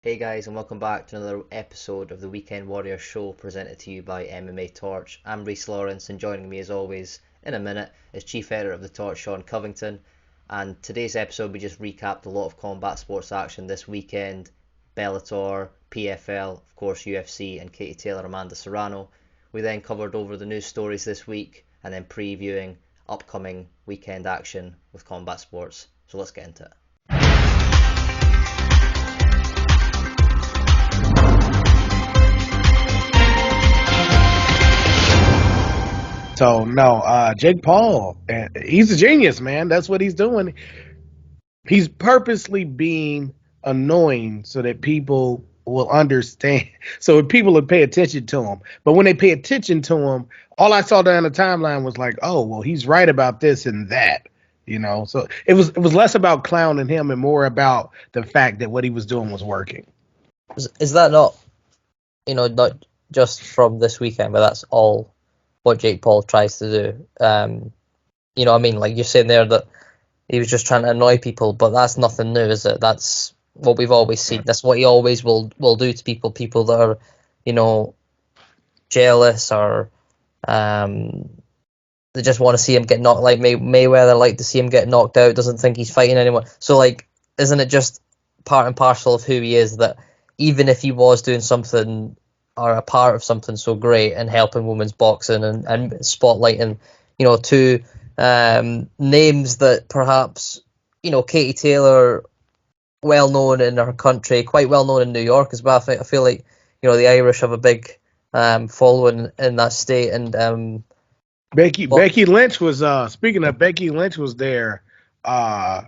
Hey guys, and welcome back to another episode of the Weekend Warrior Show presented to you by MMA TORCH. I'm Rhys, and joining me as always in a minute is Chief Editor of the Torch, Sean Covington. And today's episode, we just recapped a lot of combat sports action this weekend: Bellator, PFL, of course UFC, and Katie Taylor, Amanda Serrano. We then covered over the news stories this week and then previewing upcoming weekend action with combat sports. So let's get into it. So no, Jake Paul, he's a genius, man. That's what he's doing. He's purposely being annoying so that people will understand, so that people will pay attention to him. But when they pay attention to him, all I saw down the timeline was like, oh, well, he's right about this and that, So it was less about clowning him and more about the fact that what he was doing was working. Is that not, not just from this weekend, but that's all what Jake Paul tries to do? What I mean? Like you're saying there that he was just trying to annoy people, but that's nothing new, is it? That's what we've always seen. That's what he always will do to people that are, jealous or they just want to see him get knocked. Like Mayweather like to see him get knocked out, doesn't think he's fighting anyone. So like, isn't it just part and parcel of who he is that even if he was doing something or a part of something so great and helping women's boxing and spotlighting, two names that perhaps, Katie Taylor, well known in her country, quite well known in New York as well. I feel like, the Irish have a big following in that state. And Becky Lynch was speaking of Becky Lynch was there. WWE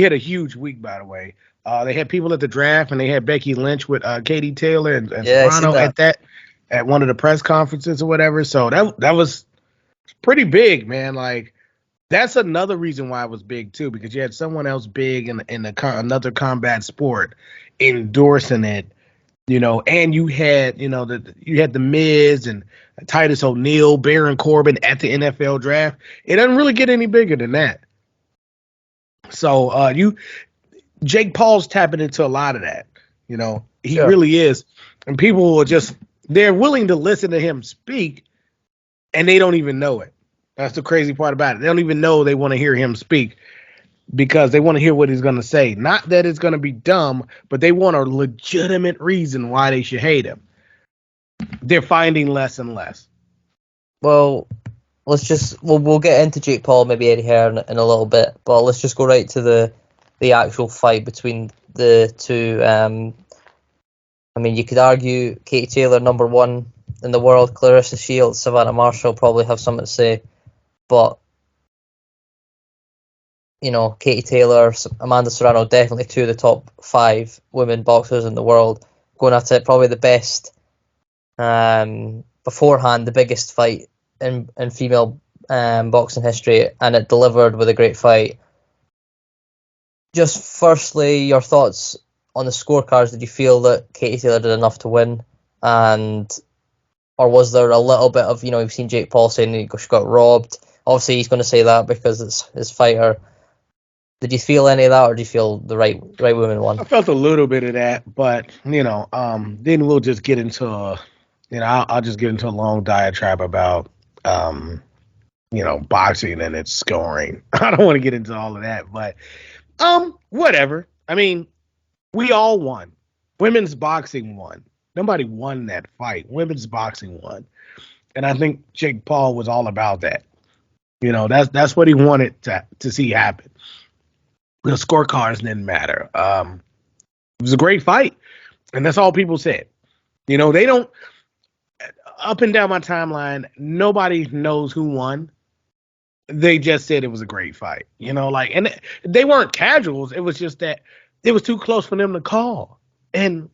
had a huge week, by the way. They had people at the draft, and they had Becky Lynch with Katie Taylor and Serrano at one of the press conferences or whatever. So that was pretty big, man. Like that's another reason why it was big too, because you had someone else big in another combat sport endorsing it, and you had the Miz and Titus O'Neil, Baron Corbin at the NFL draft. It doesn't really get any bigger than that. So Jake Paul's tapping into a lot of that. He Sure. really is. And people they're willing to listen to him speak, and they don't even know it. That's the crazy part about it. They don't even know they want to hear him speak because they want to hear what he's going to say. Not that it's going to be dumb, but they want a legitimate reason why they should hate him. They're finding less and less. Well, we'll get into Jake Paul, maybe Eddie Hearn in a little bit, but let's just go right to the actual fight between the two. You could argue Katie Taylor number one in the world, Clarissa Shields, Savannah Marshall probably have something to say, but Katie Taylor, Amanda Serrano, definitely two of the top 5 women boxers in the world, going at it, probably the best. Beforehand, the biggest fight in female boxing history, and it delivered with a great fight. Just firstly, your thoughts on the scorecards. Did you feel that Katie Taylor did enough to win, or was there a little bit of, we've seen Jake Paul saying she got robbed? Obviously, he's going to say that because it's his fighter. Did you feel any of that, or do you feel the right woman won? I felt a little bit of that, but then we'll just get into I'll just get into a long diatribe about boxing and its scoring. I don't want to get into all of that, but whatever. I mean, we all won. Women's boxing won. Nobody won that fight. Women's boxing won. And I think Jake Paul was all about that. That's what he wanted to see happen. The scorecards didn't matter. It was a great fight, and that's all people said. They don't, up and down my timeline, nobody knows who won. They just said it was a great fight. And they weren't casuals. It was just that it was too close for them to call. And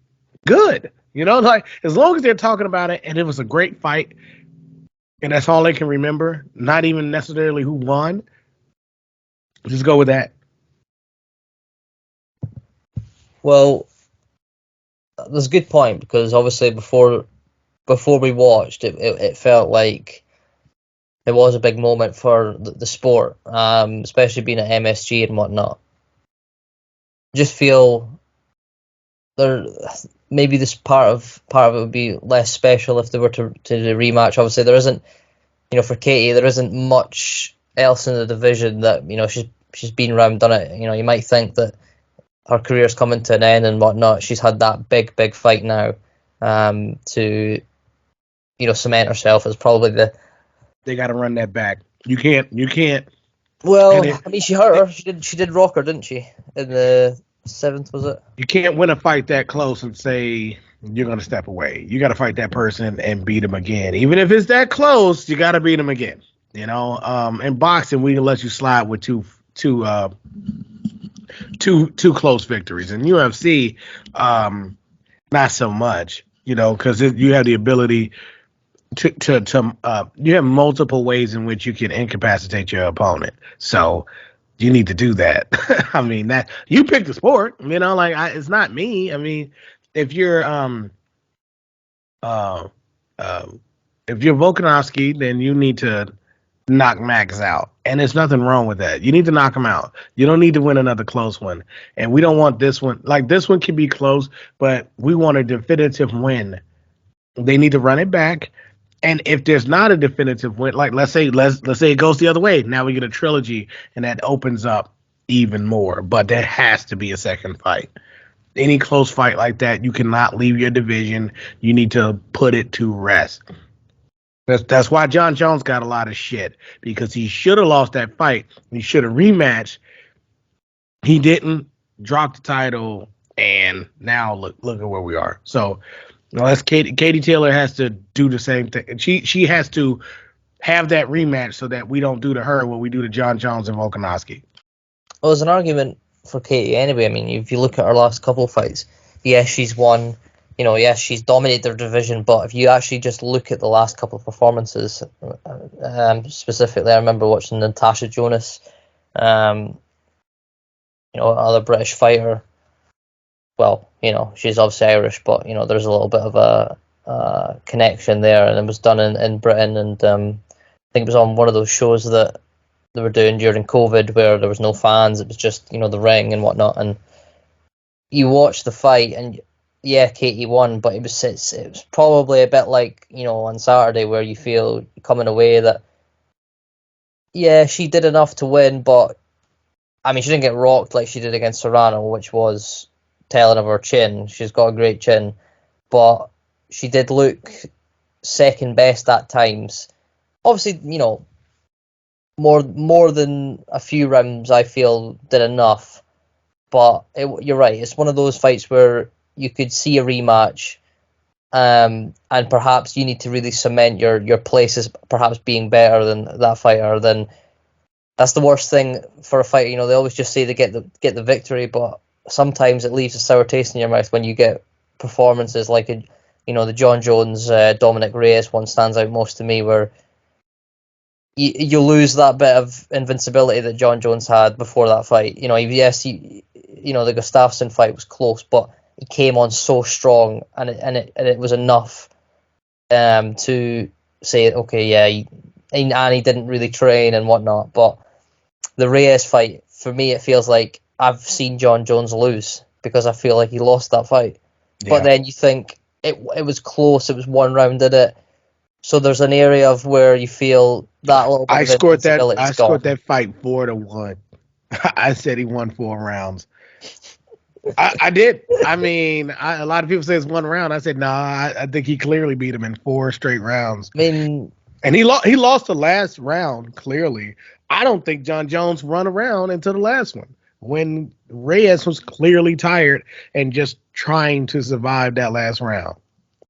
good. As long as they're talking about it and it was a great fight, and that's all they can remember, not even necessarily who won, just go with that. Well, that's a good point, because obviously before we watched it felt like it was a big moment for the sport, especially being at MSG and whatnot. Just feel there maybe this part of it would be less special if they were to do a rematch. Obviously, there isn't, for Katie, there isn't much else in the division that she's been around, done it. You might think that her career's coming to an end and whatnot. She's had that big fight now, to cement herself as probably the. They got to run that back. You can't. Well, I mean, she hurt her. She did rock her, didn't she? In the 7th, was it? You can't win a fight that close and say you're going to step away. You got to fight that person and beat him again. Even if it's that close, you got to beat him again. In boxing, we can let you slide with two close victories. In UFC, not so much, because you have the ability you have multiple ways in which you can incapacitate your opponent. So you need to do that. I mean, that you picked the sport, it's not me. I mean, if you're Volkanovski, then you need to knock Max out. And there's nothing wrong with that. You need to knock him out. You don't need to win another close one. And we don't want this one. Like, this one can be close, but we want a definitive win. They need to run it back. And if there's not a definitive win, like let's say it goes the other way, now we get a trilogy, and that opens up even more. But there has to be a second fight. Any close fight like that, you cannot leave your division. You need to put it to rest. That's why John Jones got a lot of shit, because he should have lost that fight. He should have rematched. He didn't, drop the title, and now look at where we are. So. Unless Katie Taylor has to do the same thing. She has to have that rematch so that we don't do to her what we do to John Jones and Volkanovski. Well, there's an argument for Katie anyway. I mean, if you look at her last couple of fights, yes, she's won. Yes, she's dominated her division. But if you actually just look at the last couple of performances, specifically, I remember watching Natasha Jonas, another British fighter. Well, she's obviously Irish, but, there's a little bit of a connection there, and it was done in Britain, and I think it was on one of those shows that they were doing during COVID where there was no fans, it was just, the ring and whatnot, and you watch the fight, and yeah, Katie won, but it was probably a bit like, on Saturday where you feel coming away that, yeah, she did enough to win, but, I mean, she didn't get rocked like she did against Serrano, which was telling of her chin. She's got a great chin, but she did look second best at times. Obviously, more than a few rounds I feel did enough, but you're right, it's one of those fights where you could see a rematch, and perhaps you need to really cement your place as perhaps being better than that fighter. Then that's the worst thing for a fighter. They always just say they get the victory, but sometimes it leaves a sour taste in your mouth when you get performances like the John Jones Dominic Reyes one stands out most to me, where you lose that bit of invincibility that John Jones had before that fight. Yes, the Gustafsson fight was close, but he came on so strong, and it was enough to say, okay, yeah, and he didn't really train and whatnot. But the Reyes fight, for me, it feels like I've seen John Jones lose, because I feel like he lost that fight. Yeah. But then you think it was close, it was one round in it. So there's an area of where you feel that little bit I of scored that fight 4-1. I said he won 4 rounds. I did. I mean, a lot of people say it's 1 round. I said, nah, I think he clearly beat him in 4 straight rounds. I mean, and he lost the last round, clearly. I don't think John Jones run around until the last one, when Reyes was clearly tired and just trying to survive that last round.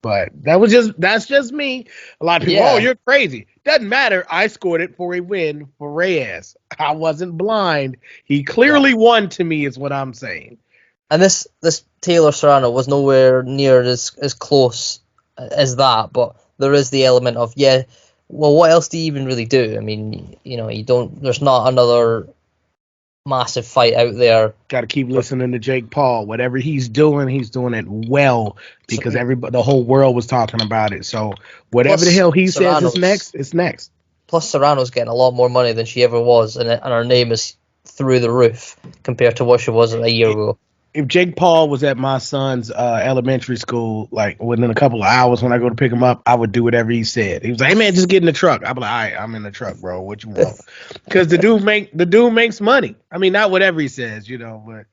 But that's just me. A lot of people, oh, you're crazy. Doesn't matter. I scored it for a win for Reyes. I wasn't blind. He clearly won to me, is what I'm saying. And this Taylor Serrano was nowhere near as close as that, but there is the element of, well, what else do you even really do? I mean, there's not another massive fight out there. Got to keep listening to Jake Paul. Whatever he's doing it well, because the whole world was talking about it. So whatever the hell he says is next, it's next. Plus, Serrano's getting a lot more money than she ever was, and her name is through the roof compared to what she was a year ago. if Jake Paul was at my son's elementary school, like within a couple of hours when I go to pick him up, I would do whatever he said. He was like, "Hey man, just get in the truck." I'm like, "All right, I'm in the truck, bro. What you want?" Because the dude makes money. I mean, not whatever he says, but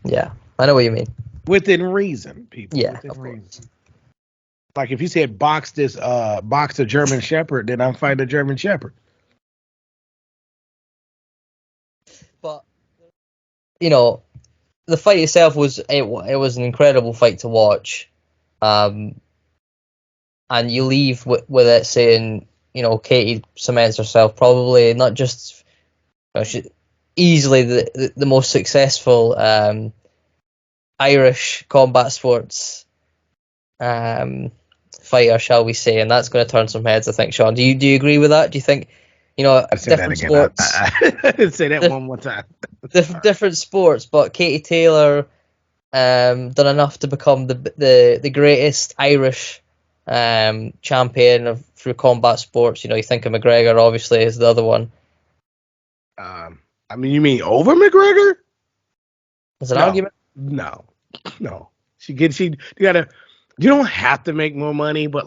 Yeah, I know what you mean. within reason, people. Yeah, Within of course. reason. Like if he said box a German Shepherd, then I'm fighting a German Shepherd. But the fight itself was an incredible fight to watch, and you leave with it saying, Katie cements herself probably not just she, easily the most successful Irish combat sports fighter, shall we say, and that's going to turn some heads, I think. Sean, do you agree with that? Do you think different sports? Say that one more time. different sports, but Katie Taylor done enough to become the greatest Irish champion through combat sports. You think of McGregor, obviously, is the other one. I mean, you mean over McGregor? There's an argument? No. You don't have to make more money, but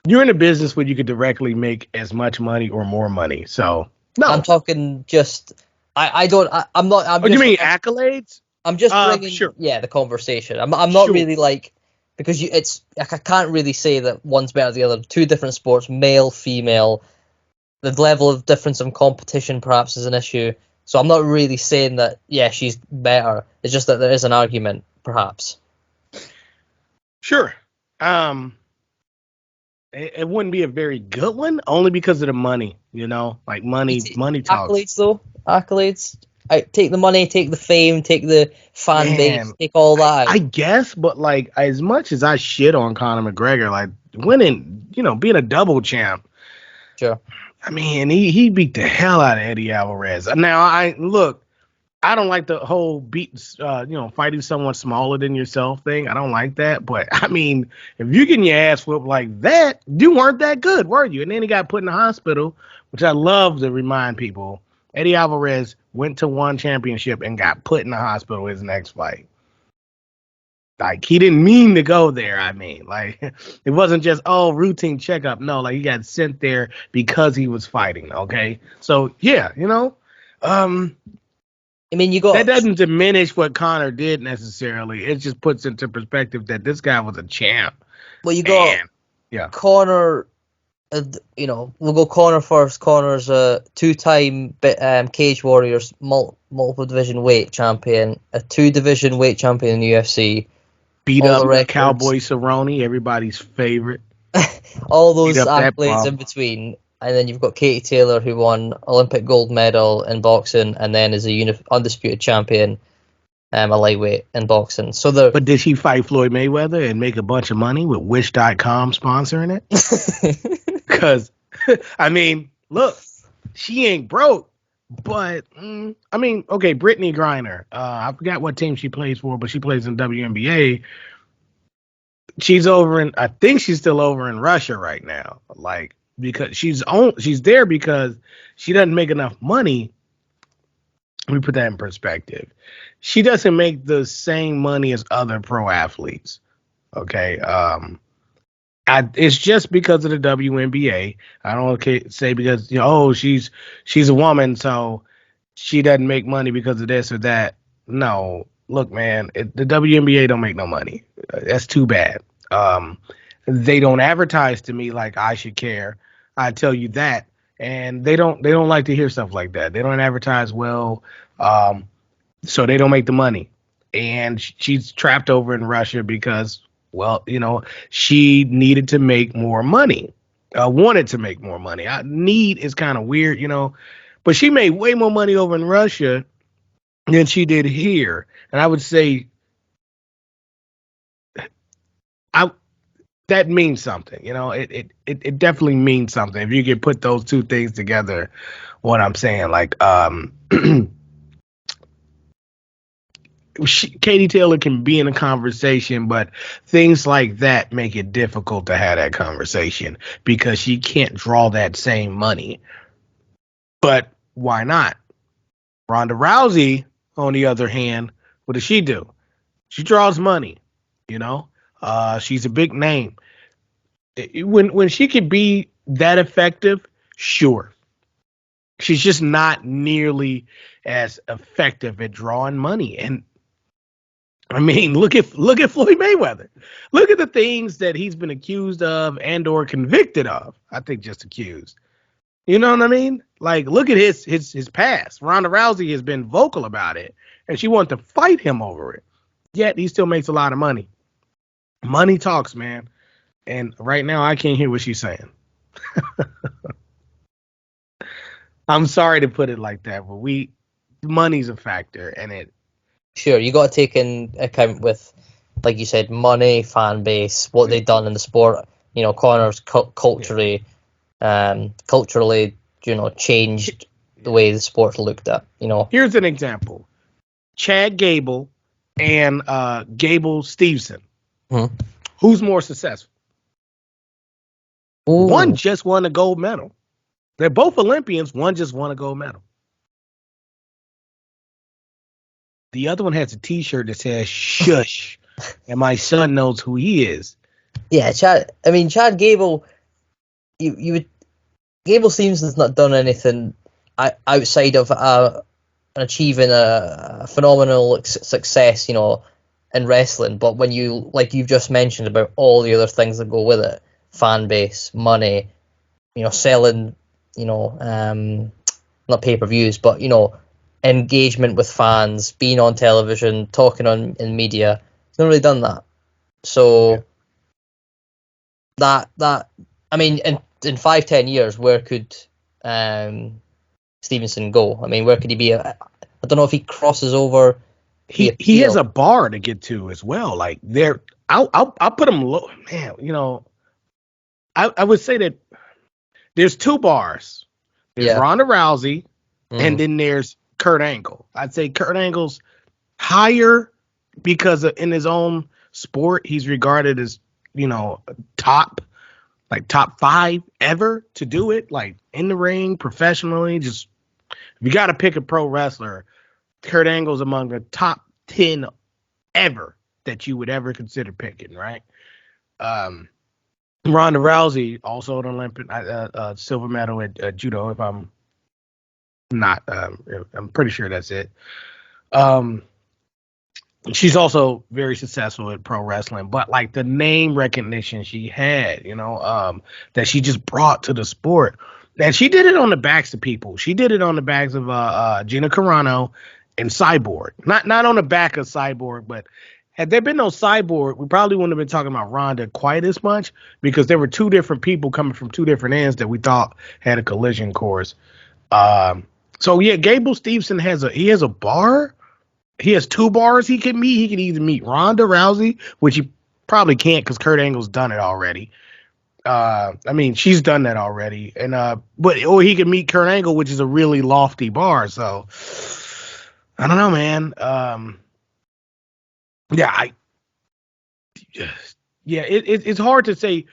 you're in a business where you could directly make as much money or more money. So no, I'm talking just. I'm not. I'm what do just, you mean accolades? I'm just bringing, sure. the conversation. I'm not really because it's I can't really say that one's better than the other. Two different sports, male, female. The level of difference in competition perhaps is an issue. So I'm not really saying that she's better. It's just that there is an argument, perhaps. Sure. It wouldn't be a very good one, only because of the money. Money talks. Accolades. Take the money, take the fame, take the fan base, take all that. I guess, but as much as I shit on Conor McGregor, winning, being a double champ. Sure. I mean, he beat the hell out of Eddie Alvarez. Now, I don't like the whole fighting someone smaller than yourself thing. I don't like that. But I mean, if you're getting your ass whooped like that, you weren't that good, were you? And then he got put in the hospital, which I love to remind people. Eddie Alvarez went to one championship and got put in the hospital his next fight. He didn't mean to go there. I mean, it wasn't just, routine checkup. No, he got sent there because he was fighting. Okay. So yeah, I mean, that doesn't diminish what Conor did necessarily. It just puts into perspective that this guy was a champ. Well, you got Conor. We'll go Conor first. Conor's a two-time Cage Warriors multiple division weight champion, a 2-division weight champion in the UFC. Beat up the Cowboy Cerrone, everybody's favorite. All those accolades in between. And then you've got Katie Taylor, who won Olympic gold medal in boxing, and then is a undisputed champion, a lightweight in boxing. But did she fight Floyd Mayweather and make a bunch of money with Wish.com sponsoring it? Because, I mean, look, she ain't broke. But, I mean, okay, Brittany Griner. I forgot what team she plays for, but she plays in WNBA. I think she's still over in Russia right now. Because she's there because she doesn't make enough money. Let me put that in perspective. She doesn't make the same money as other pro athletes. Okay. It's just because of the WNBA. I don't say because she's a woman, so she doesn't make money because of this or that. No, look, man, the WNBA don't make no money. That's too bad. They don't advertise to me like I should care. I tell you that, and they don't like to hear stuff like that. They don't advertise well, so they don't make the money. And she's trapped over in Russia because, she needed to make more money. Wanted to make more money. Need is kind of weird, but she made way more money over in Russia than she did here. And I would say that means something, it definitely means something. If you can put those two things together, what I'm saying, Katie Taylor can be in a conversation, but things like that make it difficult to have that conversation because she can't draw that same money. But why not? Ronda Rousey, on the other hand, What does she do? She draws money. She's a big name. When she could be that effective, sure. She's just not nearly as effective at drawing money. And I mean, look at Floyd Mayweather. Look at the things that he's been accused of and or convicted of. I think just accused. You know what I mean? Like, look at his past. Ronda Rousey has been vocal about it, and she wanted to fight him over it. Yet he still makes a lot of money. Money talks, man. And right now, I can't hear what she's saying. I'm sorry to put it like that, but money's a factor, and it. Sure, you got to take in account with, like you said, money, fan base, what they've done in the sport. Connor's culturally, changed the way the sport's looked at. Here's an example: Chad Gable and Gable Steveson. Who's more successful? Ooh. One just won a gold medal. They're both Olympians. One just won a gold medal. The other one has a T-shirt that says "Shush," and my son knows who he is. Yeah, Chad Gable. Gable Stevenson's not done anything outside of achieving a phenomenal success, in wrestling. But when you've just mentioned about all the other things that go with it, fan base, money, selling, not pay-per-views, but engagement with fans, being on television, talking in media. He's not really done that. So that I mean, in 5-10 years, where could Stevenson go? I mean, where could he be? I don't know if he crosses over. He has a bar to get to as well. Like I'll put him low, man. I would say that there's two bars. There's Ronda Rousey, and then there's Kurt Angle. I'd say Kurt Angle's higher because in his own sport, he's regarded as, top 5 ever to do it, like in the ring, professionally. Just, if you got to pick a pro wrestler, Kurt Angle's among the top 10 ever that you would ever consider picking, right? Ronda Rousey, also an Olympic silver medal at judo, if I'm not, I'm pretty sure that's it. She's also very successful at pro wrestling, but like the name recognition she had, that she just brought to the sport. And she did it on the backs of people. She did it on the backs of Gina Carano and Cyborg. Not on the back of Cyborg, but had there been no Cyborg, we probably wouldn't have been talking about Ronda quite as much, because there were two different people coming from two different ends that we thought had a collision course. So yeah, Gable Steveson has a bar. He has 2 bars he can meet. He can either meet Ronda Rousey, which he probably can't because Kurt Angle's done it already. I mean, she's done that already, and or he can meet Kurt Angle, which is a really lofty bar. So I don't know, man. It's hard to say.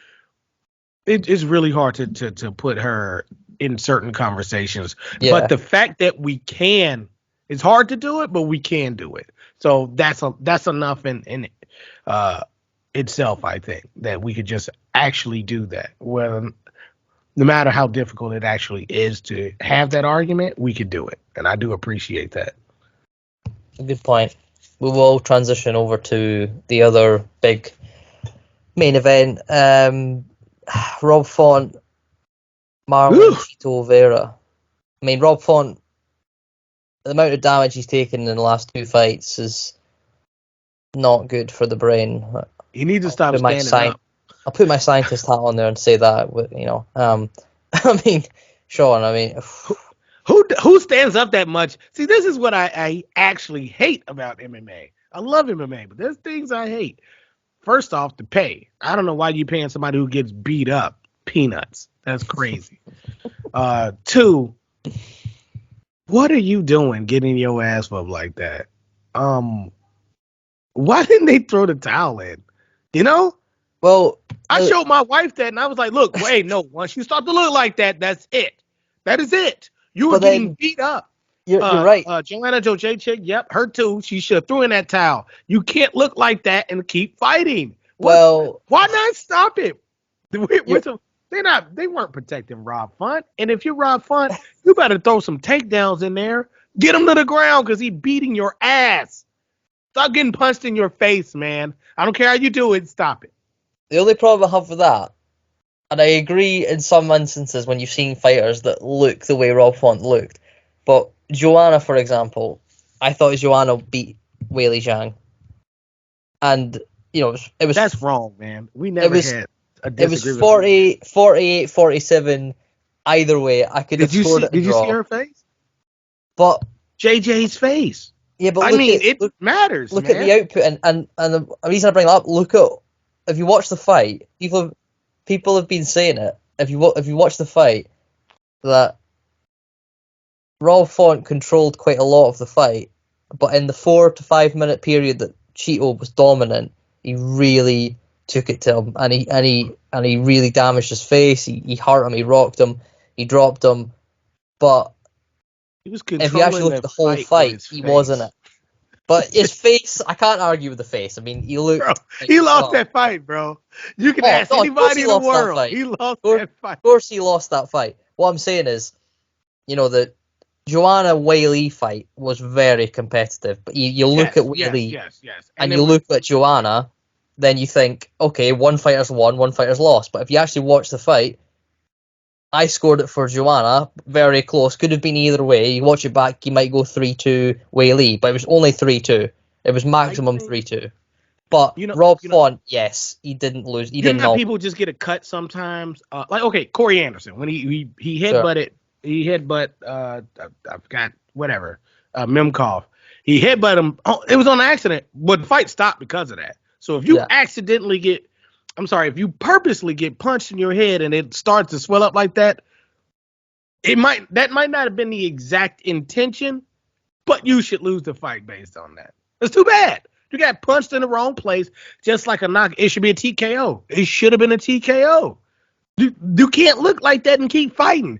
It's really hard to put her in certain conversations. Yeah. But the fact that we can, it's hard to do it, but we can do it. So that's enough in itself, I think, that we could just actually do that. Well, no matter how difficult it actually is to have that argument, we could do it. And I do appreciate that. Good point. We will transition over to the other big main event. Rob Font, Marlon Chito Vera. I mean, Rob Font, the amount of damage he's taken in the last 2 fights is not good for the brain. You need to stop standing up. I'll put my scientist hat on there and say that. I mean, Sean. I mean, who stands up that much? See, this is what I actually hate about MMA. I love MMA, but there's things I hate. First off, the pay. I don't know why you're paying somebody who gets beat up peanuts. That's crazy. 2, what are you doing getting your ass up like that? Why didn't they throw the towel in? Well, I showed my wife that, and I was like, look, wait, no, once you start to look like that, that's it. That is it. You were getting beat up. You're right. Joanna Jędrzejczyk, yep, her too. She should have threw in that towel. You can't look like that and keep fighting. Well, Why not stop it? you- They weren't protecting Rob Font. And if you're Rob Font, you better throw some takedowns in there. Get him to the ground because he's beating your ass. Stop getting punched in your face, man. I don't care how you do it. Stop it. the only problem I have with that, and I agree in some instances when you've seen fighters that look the way Rob Font looked, but Joanna, for example, I thought Joanna beat Weili Zhang, and it was That's wrong, man. We never had a it was disagreement. 48, 47. Either way, I could have scored it a Did you draw. see her face? But JJ's face. yeah, but it matters. Look man. at the output, and the reason I bring it up. Look at if you watch the fight, people have been saying it. If you watch the fight, that Rob Font controlled quite a lot of the fight, but in the 4 to 5 minute period that Cheeto was dominant, he really took it to him, and he really damaged his face. He hurt him. He rocked him. He dropped him. But He was if you actually look at the whole fight, he wasn't it. But his face, I can't argue with the face. I mean, he looked. Bro, he lost that fight, bro. You can ask anybody in the world. He lost that fight. Of course, he lost that fight. What I'm saying is, the Joanna Weili fight was very competitive. But you look at Weili, and you look at Joanna, then you think, okay, one fighter's won, one fighter's lost. But if you actually watch the fight, I scored it for Joanna, very close. Could have been either way. You watch it back, you might go 3-2 Weili, but it was only 3-2. It was maximum 3-2. But Rob Font, yes, he didn't lose. He didn't know. People just get a cut sometimes. Corey Anderson, when he headbutted, I forgot, whatever, Mimkov. He headbutted him. Oh, it was on accident, but the fight stopped because of that. So if you if you purposely get punched in your head and it starts to swell up like that, that might not have been the exact intention, but you should lose the fight based on that. It's too bad. You got punched in the wrong place, just like a knock. It should be a TKO. It should have been a TKO. You can't look like that and keep fighting.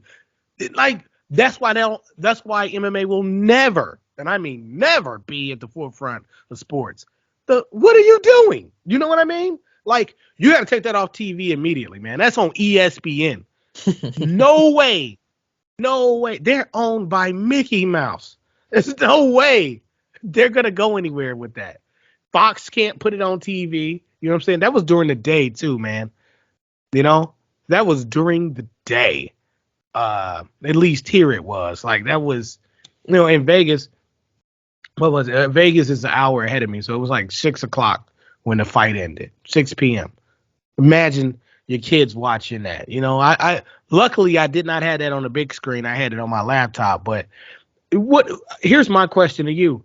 That's why MMA will never, and I mean never, be at the forefront of sports. What are you doing? You know what I mean? Like, you got to take that off TV immediately, man. That's on ESPN. No way. They're owned by Mickey Mouse. There's no way they're going to go anywhere with that. Fox can't put it on TV. You know what I'm saying? That was during the day, too, man. That was during the day. At least here it was. Like, that was, in Vegas, what was it? Vegas is an hour ahead of me, so it was like 6 o'clock when the fight ended, 6 p.m. Imagine your kids watching that. I luckily I did not have that on the big screen. I had it on my laptop. But here's my question to you: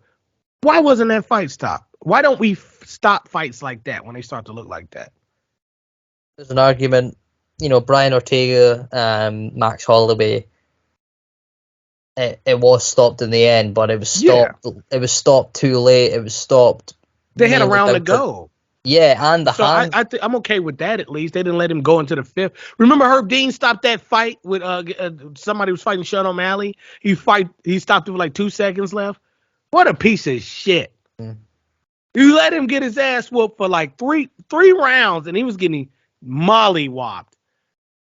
why wasn't that fight stopped? Why don't we stop fights like that when they start to look like that? There's an argument. Brian Ortega, Max Holloway. It was stopped in the end, but it was stopped. Yeah. It was stopped too late. It was stopped. They had a round to go. Yeah, and hand. I'm okay with that. At least they didn't let him go into the fifth. Remember, Herb Dean stopped that fight with somebody was fighting Sean O'Malley. He stopped it with like 2 seconds left. What a piece of shit! You let him get his ass whooped for like three rounds, and he was getting mollywopped.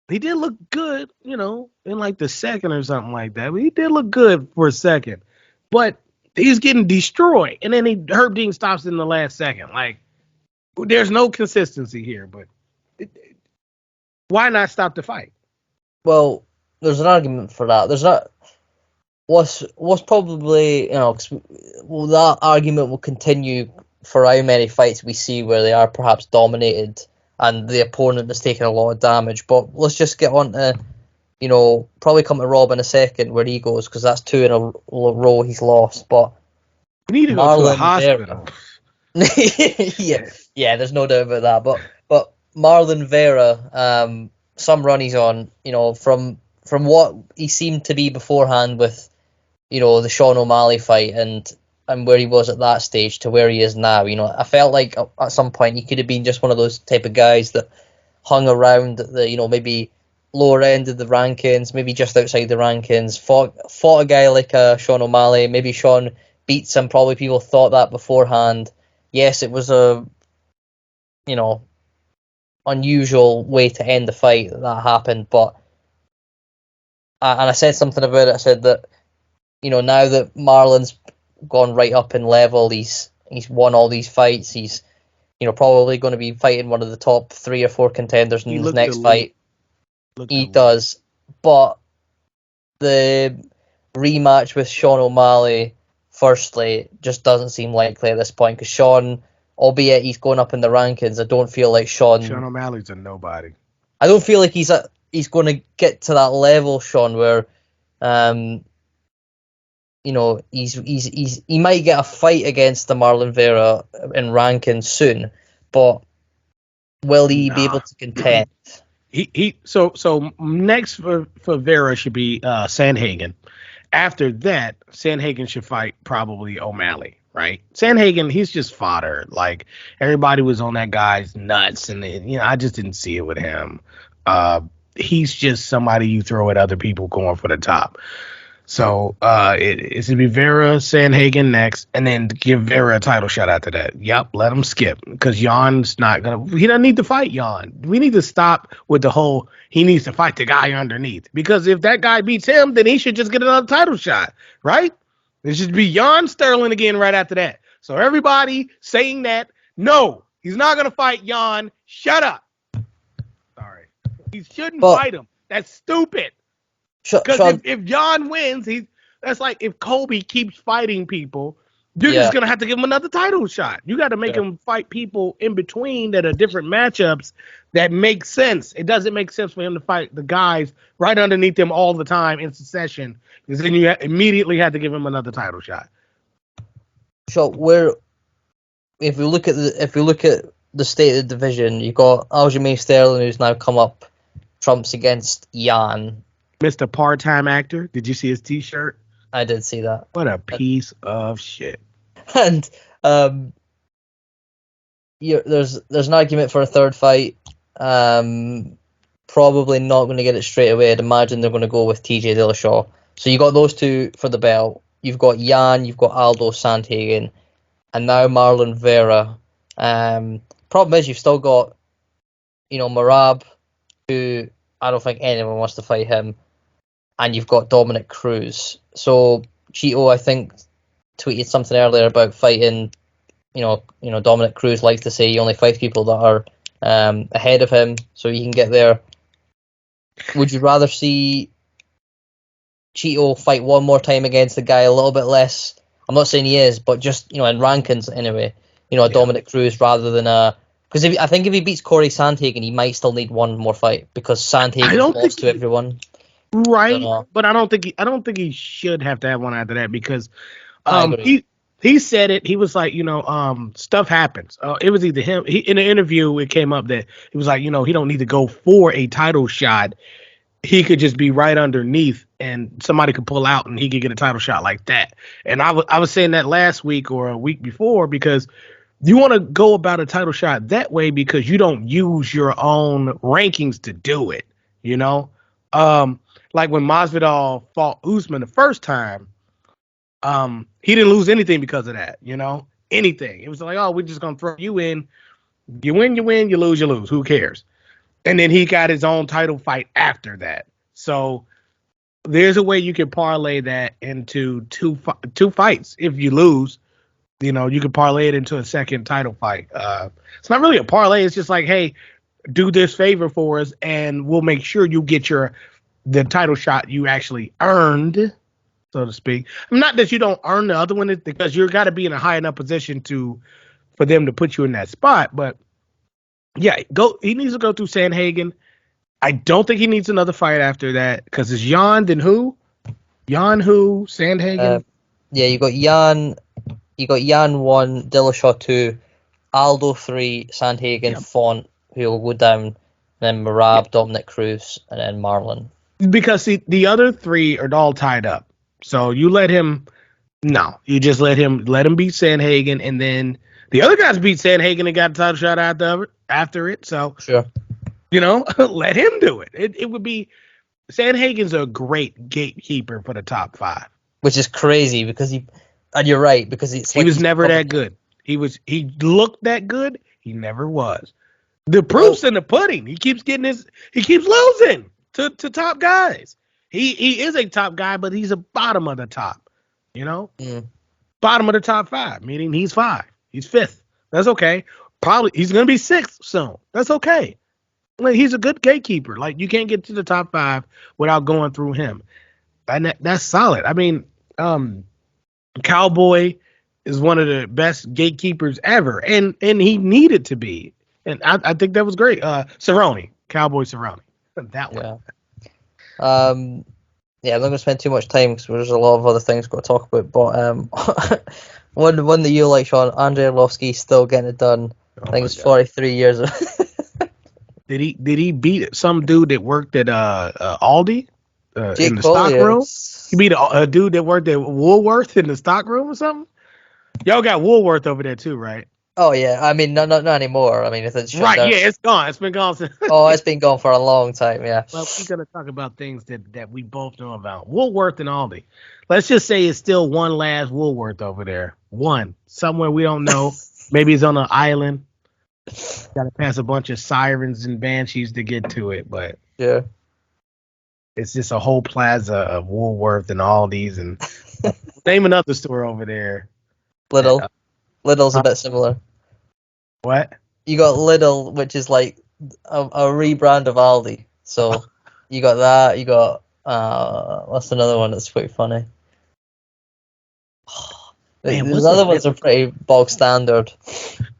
He did look good, in like the second or something like that. But he did look good for a second, but he's getting destroyed, and then Herb Dean stops in the last second. Like, there's no consistency here. But why not stop the fight? Well, there's an argument for that. There's not. What's probably that argument will continue for how many fights we see where they are perhaps dominated and the opponent has taken a lot of damage. But let's just get on to, probably come to Rob in a second where he goes, because that's 2 in a row he's lost. But we need to go to the hospital. yeah, there's no doubt about that. But Marlon Vera, some run he's on, from what he seemed to be beforehand with, the Sean O'Malley fight and where he was at that stage to where he is now. I felt like at some point he could have been just one of those type of guys that hung around the, maybe lower end of the rankings, maybe just outside the rankings, fought a guy like Sean O'Malley. Maybe Sean beats him. Probably people thought that beforehand. Yes, it was a, unusual way to end the fight that happened, but and I said something about it. I said that, now that Marlon's gone right up in level, he's won all these fights. He's, probably going to be fighting one of the top 3 or 4 contenders in his next fight. He does, but the rematch with Sean O'Malley, firstly, just doesn't seem likely at this point, because Sean, albeit he's going up in the rankings, I don't feel like Sean O'Malley's a nobody. I don't feel like he's going to get to that level, Sean, where he might get a fight against the Marlon Vera in rankings soon, but will he be able to contend? So next for Vera should be Sandhagen. After that, Sandhagen should fight probably O'Malley, right? Sandhagen, he's just fodder. Like, everybody was on that guy's nuts, and I just didn't see it with him. He's just somebody you throw at other people going for the top. So it's going to be Vera, Sandhagen next, and then give Vera a title shot after that. Yep, let him skip, because Jan's not going to – he doesn't need to fight Jan. We need to stop with the whole he needs to fight the guy underneath, because if that guy beats him, then he should just get another title shot, right? It should be Jan Sterling again right after that. So everybody saying that, no, he's not going to fight Jan. Shut up. Sorry. He shouldn't fight him. That's stupid. Because if Jan wins, that's like if Kobe keeps fighting people, you're just going to have to give him another title shot. You got to make him fight people in between that are different matchups that make sense. It doesn't make sense for him to fight the guys right underneath him all the time in succession, because then you immediately have to give him another title shot. So if we look at the state of the division, you got Aljamain Sterling, who's now come up trumps against Jan. Mr. Part-Time Actor. Did you see his T-shirt? I did see that. What a piece of shit. And there's an argument for a third fight. Probably not going to get it straight away. I'd imagine they're going to go with TJ Dillashaw. So you got those two for the belt. You've got Jan, you've got Aldo Sandhagen, and now Marlon Vera. Problem is you've still got, Merab, who I don't think anyone wants to fight him. And you've got Dominic Cruz. So Cheeto, I think, tweeted something earlier about fighting. Dominic Cruz likes to say he only fights people that are ahead of him, so he can get there. Would you rather see Cheeto fight one more time against a guy a little bit less? I'm not saying he is, but just in rankings anyway. Dominic Cruz rather than because I think if he beats Corey Sandhagen, he might still need one more fight, because Sandhagen lost to everyone. Right, but I don't think he should have to have one after that, because he said it. He was like, stuff happens. It was either him. In an interview, it came up that he was like, he don't need to go for a title shot. He could just be right underneath, and somebody could pull out, and he could get a title shot like that. And I was saying that last week or a week before, because you want to go about a title shot that way, because you don't use your own rankings to do it. Like when Masvidal fought Usman the first time, he didn't lose anything because of that, anything. It was like, oh, we're just going to throw you in. You win, you lose, you lose. Who cares? And then he got his own title fight after that. So there's a way you can parlay that into two fights. If you lose, you can parlay it into a second title fight. It's not really a parlay. It's just like, hey, do this favor for us, and we'll make sure you get the title shot you actually earned, so to speak. Not that you don't earn the other one, because you got to be in a high enough position for them to put you in that spot. But yeah, he needs to go through Sandhagen. I don't think he needs another fight after that, because it's Jan, then who? Jan who? Sandhagen? You got Jan 1, Dillashaw 2, Aldo 3, Sandhagen, Font, who will go down, then Merab, Dominic Cruz, and then Marlon. Because the other three are all tied up. So you let him you just let him beat Sandhagen, and then the other guys beat Sandhagen and got a title shot after it. So sure. Let him do it. It would be Sanhagen's a great gatekeeper for the top 5. Which is crazy because and you're right, because he was never that good. He looked that good. He never was. The proof's in the pudding. He keeps losing to top guys. He is a top guy, but he's a bottom of the top. Bottom of the top 5, meaning he's 5. He's 5th. That's okay. Probably he's gonna be 6th soon. That's okay. Like, he's a good gatekeeper. Like, you can't get to the top 5 without going through him. And that's solid. I mean, Cowboy is one of the best gatekeepers ever, and he needed to be. And I think that was great. Cerrone, Cowboy Cerrone, that one. Yeah. I'm not going to spend too much time because there's a lot of other things got to talk about. But one that you like, Sean, Andrei Arlovsky, still getting it done. I think it's 43 years. Did he beat some dude that worked at Aldi in the Paul, stock room? yes. He beat a dude that worked at Woolworth in the stock room or something? Y'all got Woolworth over there too, right? Oh yeah, I mean not anymore. I mean if it's right, down. Yeah, it's gone. It's been gone since. It's been gone for a long time. Yeah. Well, we're gonna talk about things that we both know about. Woolworth and Aldi. Let's just say it's still one last Woolworth over there. One somewhere we don't know. Maybe it's on an island. Got to pass a bunch of sirens and banshees to get to it, but yeah, it's just a whole plaza of Woolworth and Aldi's, and name another store over there. Lidl's a bit similar. What? You got Lidl, which is like a rebrand of Aldi. So you got that. You got what's another one that's pretty funny? Man, the other ones are pretty bog standard.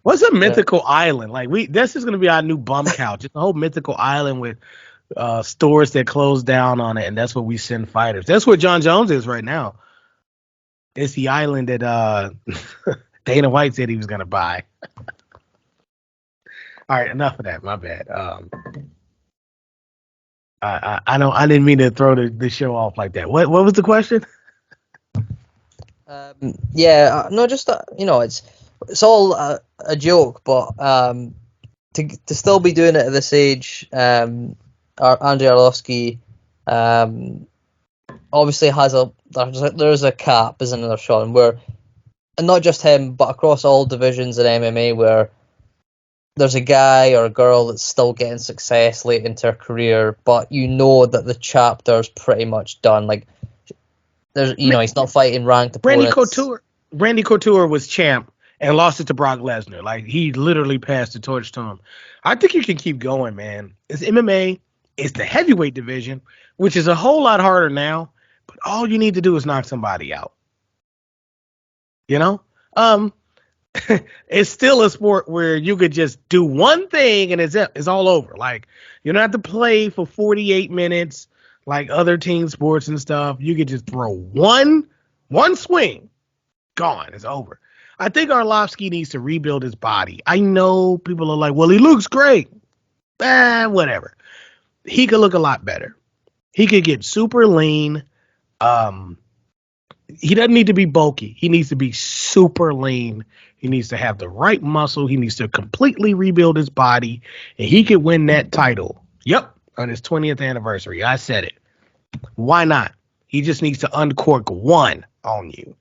What's a mythical island? Like this is gonna be our new bum couch. It's a whole mythical island with stores that close down on it, and that's where we send fighters. That's where John Jones is right now. It's the island that Dana White said he was gonna buy. All right, enough of that. My bad. I didn't mean to throw the show off like that. What was the question? No, just it's all a joke, but to still be doing it at this age, Andrei Arlovsky obviously there's a cap, isn't there, Sean? Where, and not just him, but across all divisions in MMA, where there's a guy or a girl that's still getting success late into their career, but you know that the chapter's pretty much done. Like, there's, he's not fighting ranked opponents. Randy Couture was champ and lost it to Brock Lesnar. Like, he literally passed the torch to him. I think you can keep going, man. It's MMA. It's the heavyweight division, which is a whole lot harder now. But all you need to do is knock somebody out. It's still a sport where you could just do one thing and it's all over. Like, you don't have to play for 48 minutes like other team sports and stuff. You could just throw one swing, gone. It's over. I think Arlovsky needs to rebuild his body. I know people are like, well, he looks great. Whatever. He could look a lot better. He could get super lean. He doesn't need to be bulky. He needs to be super lean. He needs to have the right muscle. He needs to completely rebuild his body, and he could win that title. Yep, on his 20th anniversary. I said it. Why not? He just needs to uncork one on you.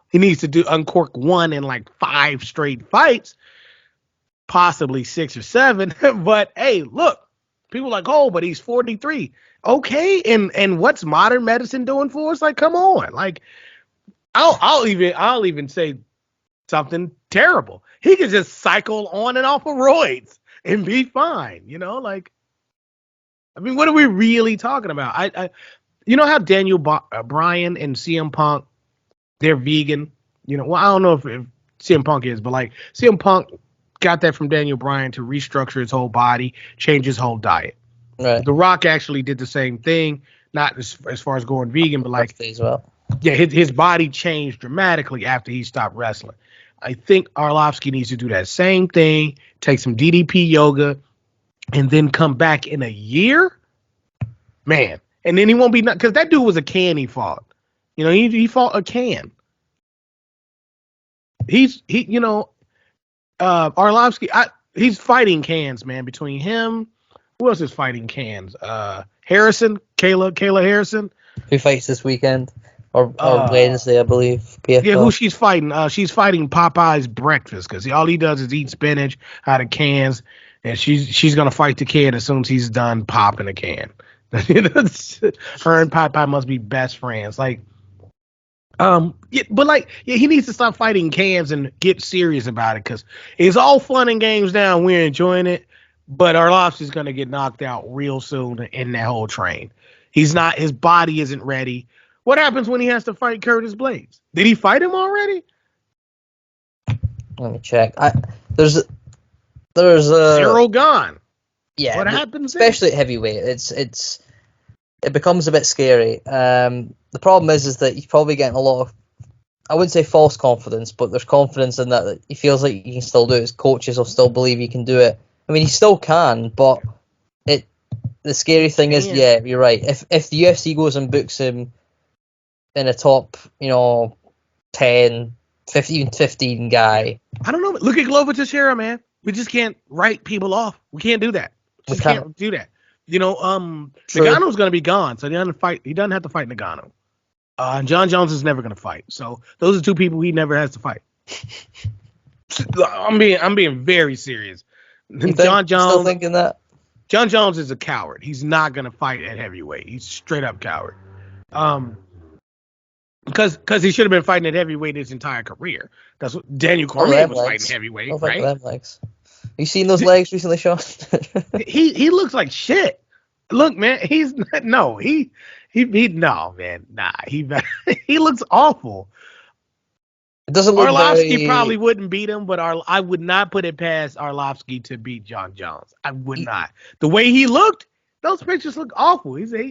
He needs to uncork one in like 5 straight fights, possibly 6 or 7. But hey, look, people are like, oh, but he's 43. Okay, and what's modern medicine doing for us? Like, come on. Like, I'll even say something terrible. He could just cycle on and off of roids and be fine. Like, I mean, what are we really talking about? I you know how Daniel Bryan and CM Punk, they're vegan. Well, I don't know if CM Punk is, but like CM Punk got that from Daniel Bryan to restructure his whole body, change his whole diet. Right. The Rock actually did the same thing, not as far as going vegan, but like, as well. Yeah, his body changed dramatically after he stopped wrestling. I think Arlovsky needs to do that same thing, take some DDP yoga, and then come back in a year, man. And then he won't be, because that dude was a can he fought. He fought a can. Arlovsky, he's fighting cans, man, between him, Who else is fighting cans? Harrison, Kayla Harrison. Who fights this weekend or Wednesday, I believe. PFL. Yeah, who she's fighting? She's fighting Popeye's breakfast because all he does is eat spinach out of cans, and she's gonna fight the kid as soon as he's done popping a can. Her and Popeye must be best friends. Like, he needs to stop fighting cans and get serious about it because it's all fun and games now. We're enjoying it, but Arlovski's gonna get knocked out real soon in that whole train. He's not. His body isn't ready. What happens when he has to fight Curtis Blades? Did he fight him already? Let me check. There's Zero gone. Yeah. What happens? Especially at heavyweight, it becomes a bit scary. The problem is that he's probably getting a lot of, I wouldn't say false confidence, but there's confidence in that he feels like he can still do it. His coaches will still believe he can do it. I mean, he still can, but the scary thing is, yeah, you're right. If the UFC goes and books him in a top, 10, 15 guy. I don't know. Look at Glover Teixeira, man. We just can't write people off. We can't do that. We just can't do that. Nagano's going to be gone, so he doesn't have to fight Nagano. And John Jones is never going to fight. So those are two people he never has to fight. I'm being very serious. John Jones. Still thinking that? John Jones is a coward. He's not going to fight at heavyweight. He's straight up coward. Because he should have been fighting at heavyweight his entire career. That's what Daniel Cormier was fighting heavyweight, right? Them legs. You seen those legs recently, Sean? he looks like shit. Look, man, he looks awful. It doesn't look Arlovski probably wouldn't beat him, but I would not put it past Arlovski to beat John Jones. I would not. The way he looked, those pictures look awful. He's top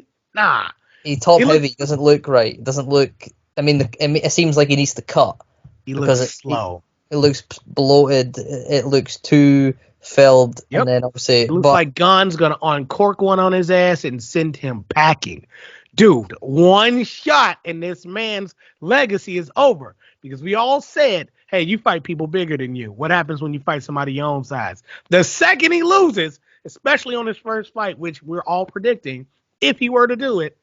heavy. He doesn't look right. It doesn't look. I mean, it seems like he needs to cut. He looks slow. It looks bloated. It looks too filled. Yep. And then obviously, it looks like Gon's gonna uncork one on his ass and send him packing. Dude, one shot and this man's legacy is over. Because we all said, hey, you fight people bigger than you. What happens when you fight somebody your own size? The second he loses, especially on his first fight, which we're all predicting, if he were to do it,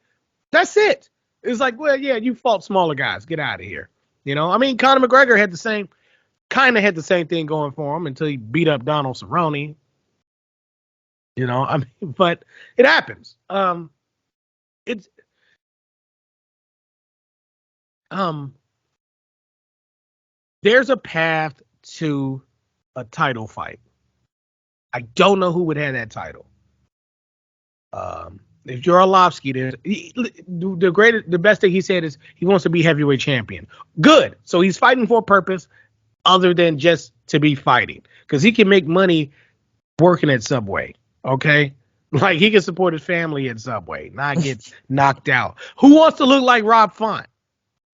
that's it. It's like, well, yeah, you fought smaller guys. Get out of here. Conor McGregor had the same thing going for him until he beat up Donald Cerrone. But it happens. There's a path to a title fight. I don't know who would have that title. If you're Arlovski, the best thing he said is he wants to be heavyweight champion. Good. So he's fighting for a purpose other than just to be fighting. Because he can make money working at Subway. Okay? Like he can support his family at Subway, not get knocked out. Who wants to look like Rob Font?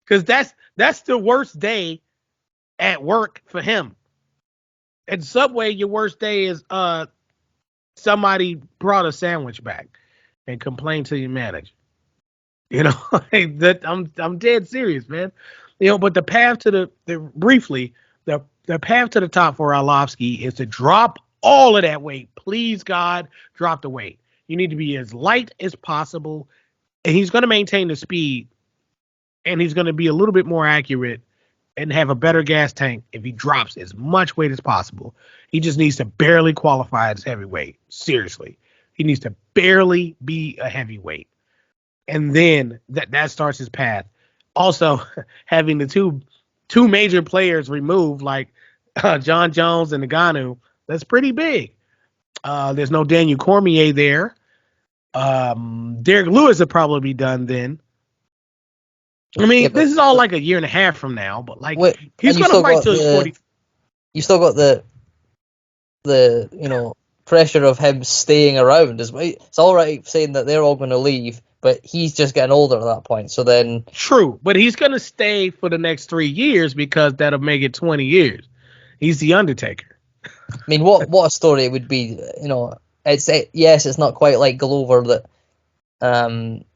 Because that's the worst day at work for him. At Subway, your worst day is somebody brought a sandwich back and complained to your manager. I'm dead serious, man. But the path to the path to the top for Arlovski is to drop all of that weight. Please, God, drop the weight. You need to be as light as possible, and he's going to maintain the speed, and he's going to be a little bit more accurate and have a better gas tank if he drops as much weight as possible. He just needs to barely qualify as heavyweight. Seriously. He needs to barely be a heavyweight. And then that starts his path. Also, having the two major players removed, like John Jones and Ngannou, that's pretty big. There's no Daniel Cormier there. Derek Lewis will probably be done then. This is all like a year and a half from now, but he's going to fight till he's 40. You still got the pressure of him staying around. It's all right saying that they're all going to leave, but he's just getting older at that point. So then, true, but he's going to stay for the next 3 years because that'll make it 20 years. He's the Undertaker. What a story it would be. It's not quite like Galore that.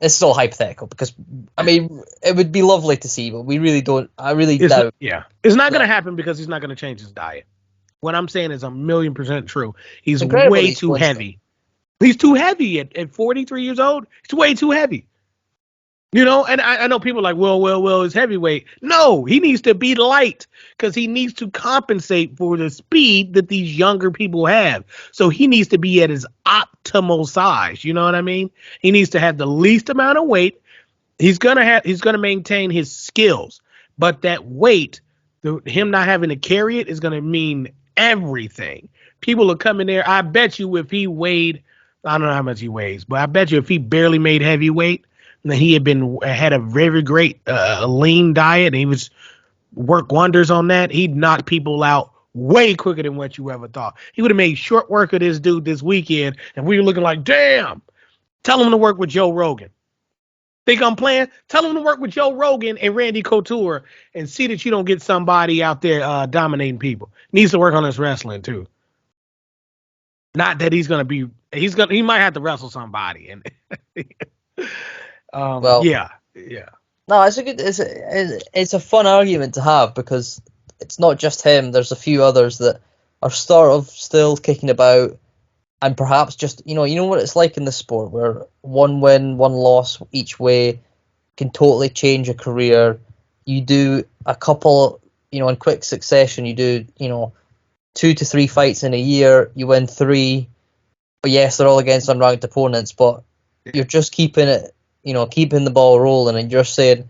It's still hypothetical because it would be lovely to see, but we really don't. I really doubt. Yeah, it's not going to happen because he's not going to change his diet. What I'm saying is 1,000,000% true. He's way too heavy. He's too heavy at 43 years old. He's way too heavy. You know, and I know people are like, well, it's heavyweight. No, he needs to be light because he needs to compensate for the speed that these younger people have. So he needs to be at his optimal size. You know what I mean? He needs to have the least amount of weight. He's gonna maintain his skills, but that weight, him not having to carry it is gonna mean everything. People are coming there. I bet you if he weighed, I don't know how much he weighs, but I bet you if he barely made heavyweight, and he had a very great lean diet, and he was work wonders on that, he'd knock people out way quicker than what you ever thought. He would have made short work of this dude this weekend, and we were looking like, damn. Tell him to work with Joe Rogan. Think I'm playing? Tell him to work with Joe Rogan and Randy Couture and see that you don't get somebody out there dominating people. Needs to work on his wrestling too. Not that he might have to wrestle somebody. And yeah. No, it's a fun argument to have because it's not just him. There's a few others that are sort of still kicking about, and perhaps just you know what it's like in the sport where one win, one loss each way can totally change a career. You do a couple, in quick succession. You do 2 to 3 fights in a year. You win 3, but yes, they're all against unranked opponents. But you're just keeping it. Keeping the ball rolling, and you're saying,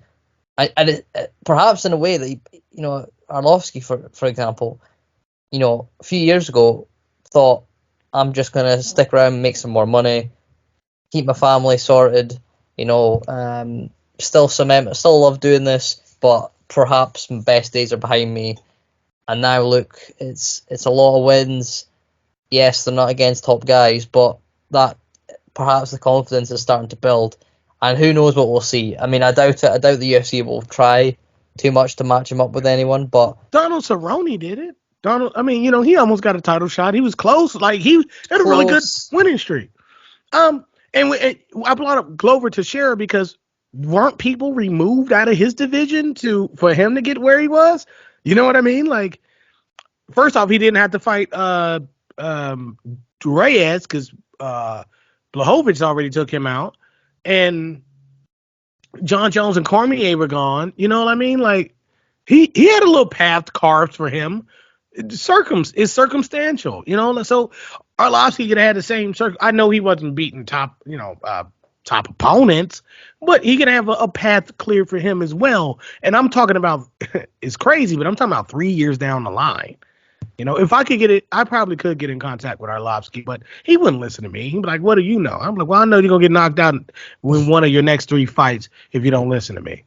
and perhaps in a way that Arlovsky, for example, a few years ago thought, I'm just gonna stick around and make some more money, keep my family sorted, still love doing this, but perhaps my best days are behind me. And now look, it's a lot of wins. Yes, they're not against top guys, but that perhaps the confidence is starting to build. And who knows what we'll see. I mean, I doubt it. I doubt the UFC will try too much to match him up with anyone. But Donald Cerrone did it. He almost got a title shot. He was close. Like he had a really good winning streak. And I brought up Glover Teixeira because weren't people removed out of his division for him to get where he was? You know what I mean? Like, first off, he didn't have to fight Reyes because Blachowicz already took him out. And John Jones and Cormier were gone. You know what I mean? Like he had a little path carved for him. It's circumstantial, So Arlovsky could have had the same I know he wasn't beating top opponents, but he could have a path clear for him as well. And I'm talking about it's crazy, but I'm talking about 3 years down the line. If I could get it, I probably could get in contact with Arlovsky, but he wouldn't listen to me. He'd be like, what do you know? I'm like, well, I know you're going to get knocked out in one of your next 3 fights if you don't listen to me.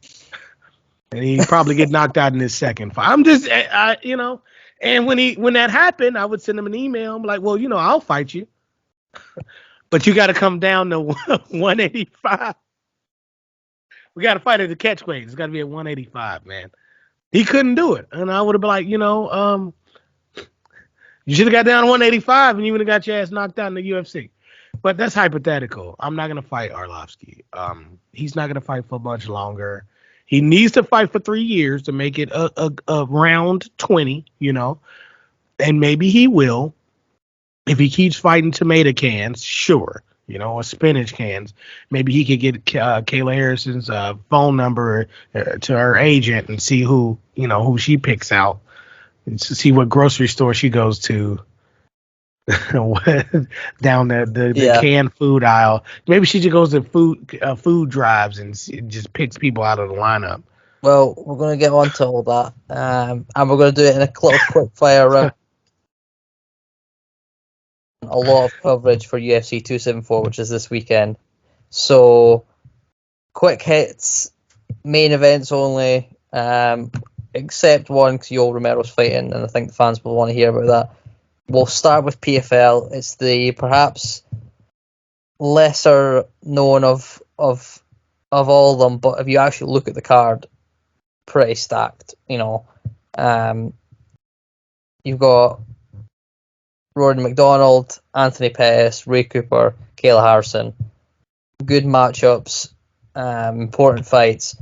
And he'd probably get knocked out in his second fight. I'm just, and when that happened, I would send him an email. I'm like, well, I'll fight you. But you got to come down to 185. We got to fight at the catch weight. It's got to be at 185, man. He couldn't do it. And I would have been like, you should have got down to 185 and you would have got your ass knocked out in the UFC. But that's hypothetical. I'm not going to fight Arlovsky. He's not going to fight for much longer. He needs to fight for 3 years to make it a round 20, and maybe he will. If he keeps fighting tomato cans, sure, or spinach cans, maybe he could get Kayla Harrison's phone number to her agent and see who she picks out. To see what grocery store she goes to down the canned food aisle. Maybe she just goes to food drives and just picks people out of the lineup. Well, we're going to get on to all that, and we're going to do it in a little quick fire round. A lot of coverage for UFC 274, which is this weekend. So, quick hits, main events only. Except one, because Yoel Romero's fighting, and I think the fans will want to hear about that. We'll start with PFL. It's the perhaps lesser known of all of them, but if you actually look at the card, pretty stacked. You've got Rory McDonald, Anthony Pettis, Ray Cooper, Kayla Harrison. Good matchups, important fights.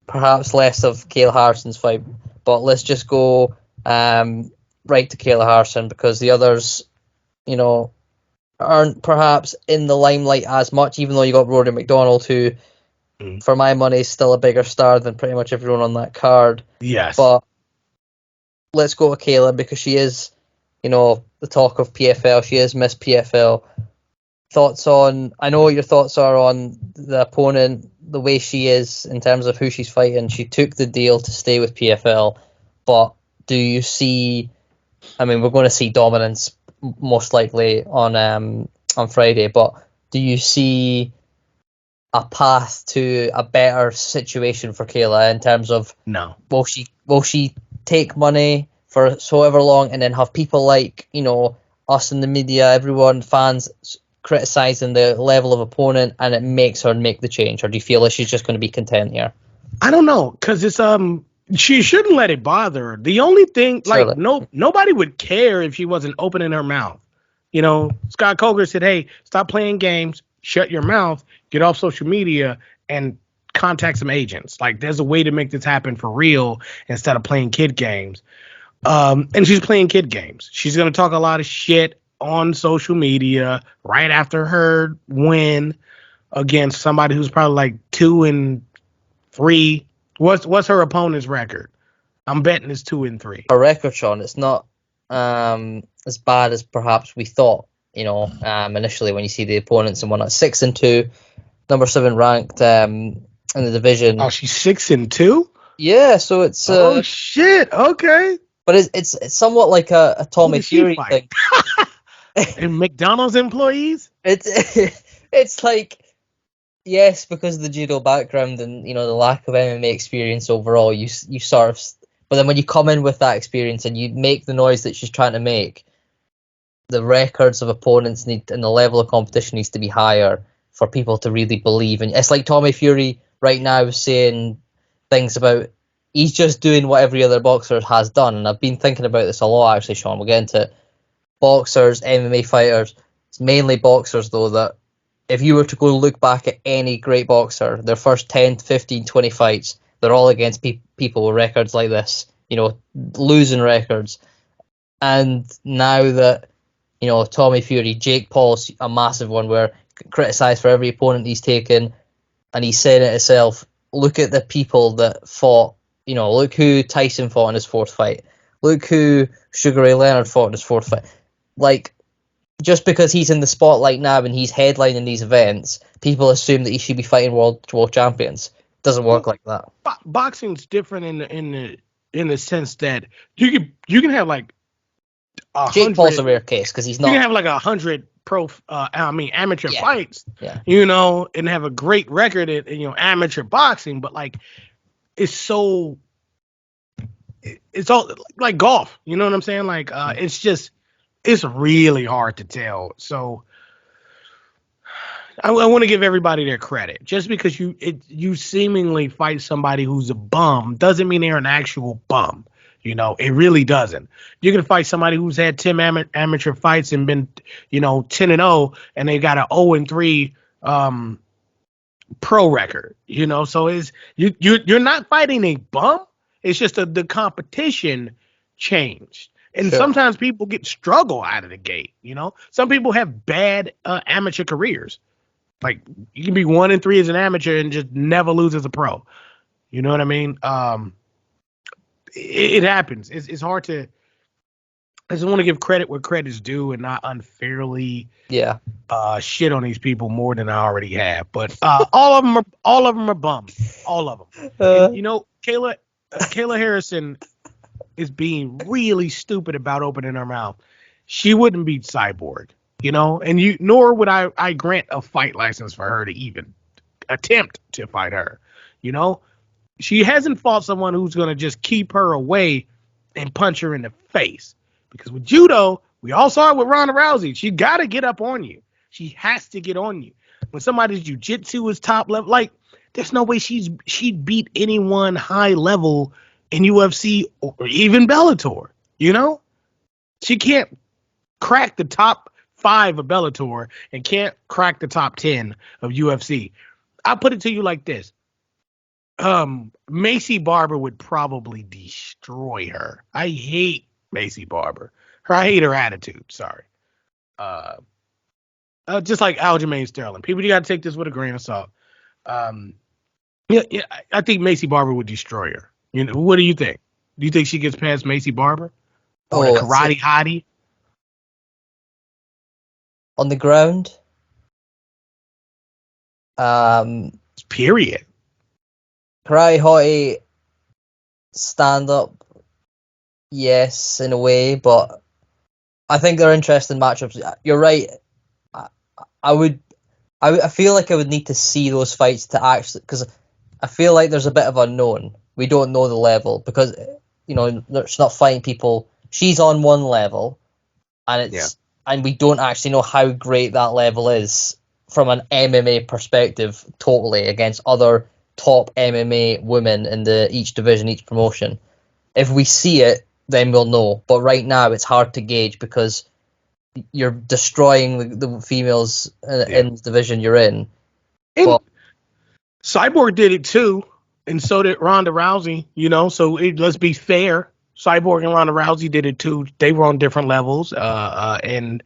Perhaps less of Kayla Harrison's fight, but let's just go right to Kayla Harrison because the others, aren't perhaps in the limelight as much, even though you got Rory McDonald, who, for my money, is still a bigger star than pretty much everyone on that card. Yes. But let's go with Kayla, because she is, the talk of PFL. She is Miss PFL. I know what your thoughts are on the opponent, the way she is in terms of who she's fighting. She took the deal to stay with PFL, but do you see, we're going to see dominance most likely on Friday, but do you see a path to a better situation for Kayla in terms of, no, will she take money for however long and then have people like, us in the media, everyone, fans, criticizing the level of opponent, and it makes her make the change? Or do you feel like she's just going to be content here? I don't know, because it's she shouldn't let it bother her. The only thing, like, nobody would care if she wasn't opening her mouth. Scott Coker said, hey, stop playing games, shut your mouth, get off social media, and contact some agents. Like, there's a way to make this happen for real instead of playing kid games. And she's playing kid games. She's going to talk a lot of shit on social media right after her win against somebody who's probably like 2-3. What's her opponent's record? I'm betting it's 2-3. Her record, Sean, it's not as bad as perhaps we thought. Initially when you see the opponents and whatnot. 6-2, number 7 ranked in the division. Oh, she's 6-2. Yeah, so it's oh shit. Okay, but it's somewhat like a Tommy Fury thing. And McDonald's employees. It's like, yes, because of the judo background and the lack of MMA experience overall, you sort of. But then when you come in with that experience and you make the noise that she's trying to make, the records of opponents and the level of competition needs to be higher for people to really believe. And it's like Tommy Fury right now saying things about he's just doing what every other boxer has done. And I've been thinking about this a lot, actually, Sean. We'll get into boxers, MMA fighters. It's mainly boxers, though, that if you were to go look back at any great boxer, their first 10, 15, 20 fights, they're all against people with records like this, losing records. And now that, Tommy Fury, Jake Paul's a massive one, where criticised for every opponent he's taken, and he's saying it himself, look at the people that fought, look who Tyson fought in his 4th fight. Look who Sugar Ray Leonard fought in his 4th fight. Like, just because he's in the spotlight now and he's headlining these events, people assume that he should be fighting world champions. It doesn't work like that. Boxing's different in the sense that you can have like Jake Paul's a rare case because he's not. You can have like 100 amateur fights, yeah. And have a great record at amateur boxing, but like it's all like golf. You know what I'm saying? Like it's really hard to tell. So I want to give everybody their credit. Just because you seemingly fight somebody who's a bum doesn't mean they're an actual bum. It really doesn't. You can fight somebody who's had 10 amateur fights and been, 10-0, and they got an 0-3 pro record. So you're not fighting a bum. It's just the competition changed. And Sure. Sometimes people struggle out of the gate. Some people have bad amateur careers. Like you can be 1-3 as an amateur and just never lose as a pro. You know what I mean? It happens. It's hard to. I just want to give credit where credit's due and not unfairly shit on these people more than I already have. But all of them are bums. All of them. Kayla Harrison is being really stupid about opening her mouth. She wouldn't beat Cyborg, and nor would I grant a fight license for her to even attempt to fight her. She hasn't fought someone who's going to just keep her away and punch her in the face. Because with judo, we all saw it with Ronda Rousey. She got to get up on you. She has to get on you. When somebody's jiu-jitsu is top level, like there's no way she'd beat anyone high level in UFC or even Bellator. She can't crack the top 5 of Bellator and can't crack the top 10 of UFC. I'll put it to you like this. Macy Barber would probably destroy her. I hate Macy Barber. I hate her attitude. Sorry. just like Aljamain Sterling. People, you got to take this with a grain of salt. Yeah, I think Macy Barber would destroy her. What do you think? Do you think she gets past Macy Barber or the karate hottie on the ground? Period. Karate hottie, stand up, yes, in a way, but I think they're interesting matchups. You're right. I feel like I would need to see those fights to actually, because I feel like there's a bit of unknown. We don't know the level because she's not fighting people. She's on one level, and and we don't actually know how great that level is from an MMA perspective. Totally against other top MMA women in each division, each promotion. If we see it, then we'll know. But right now, it's hard to gauge because you're destroying the females in the division you're in. And Cyborg did it too, and so did Ronda Rousey. So let's be fair. Cyborg and Ronda Rousey did it too. They were on different levels, and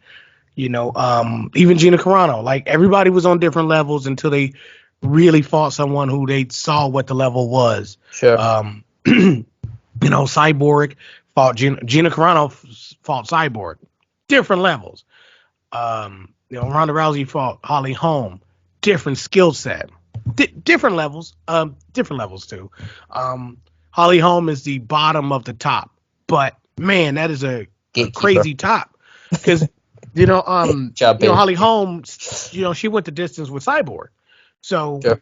even Gina Carano. Like everybody was on different levels until they really fought someone who they saw what the level was. Sure. Cyborg fought Gina Carano fought Cyborg. Different levels. Ronda Rousey fought Holly Holm. Different skill set. Different levels. Different levels too. Holly Holm is the bottom of the top, but man, that is a crazy top because Holly Holm, she went the distance with Cyborg, so sure.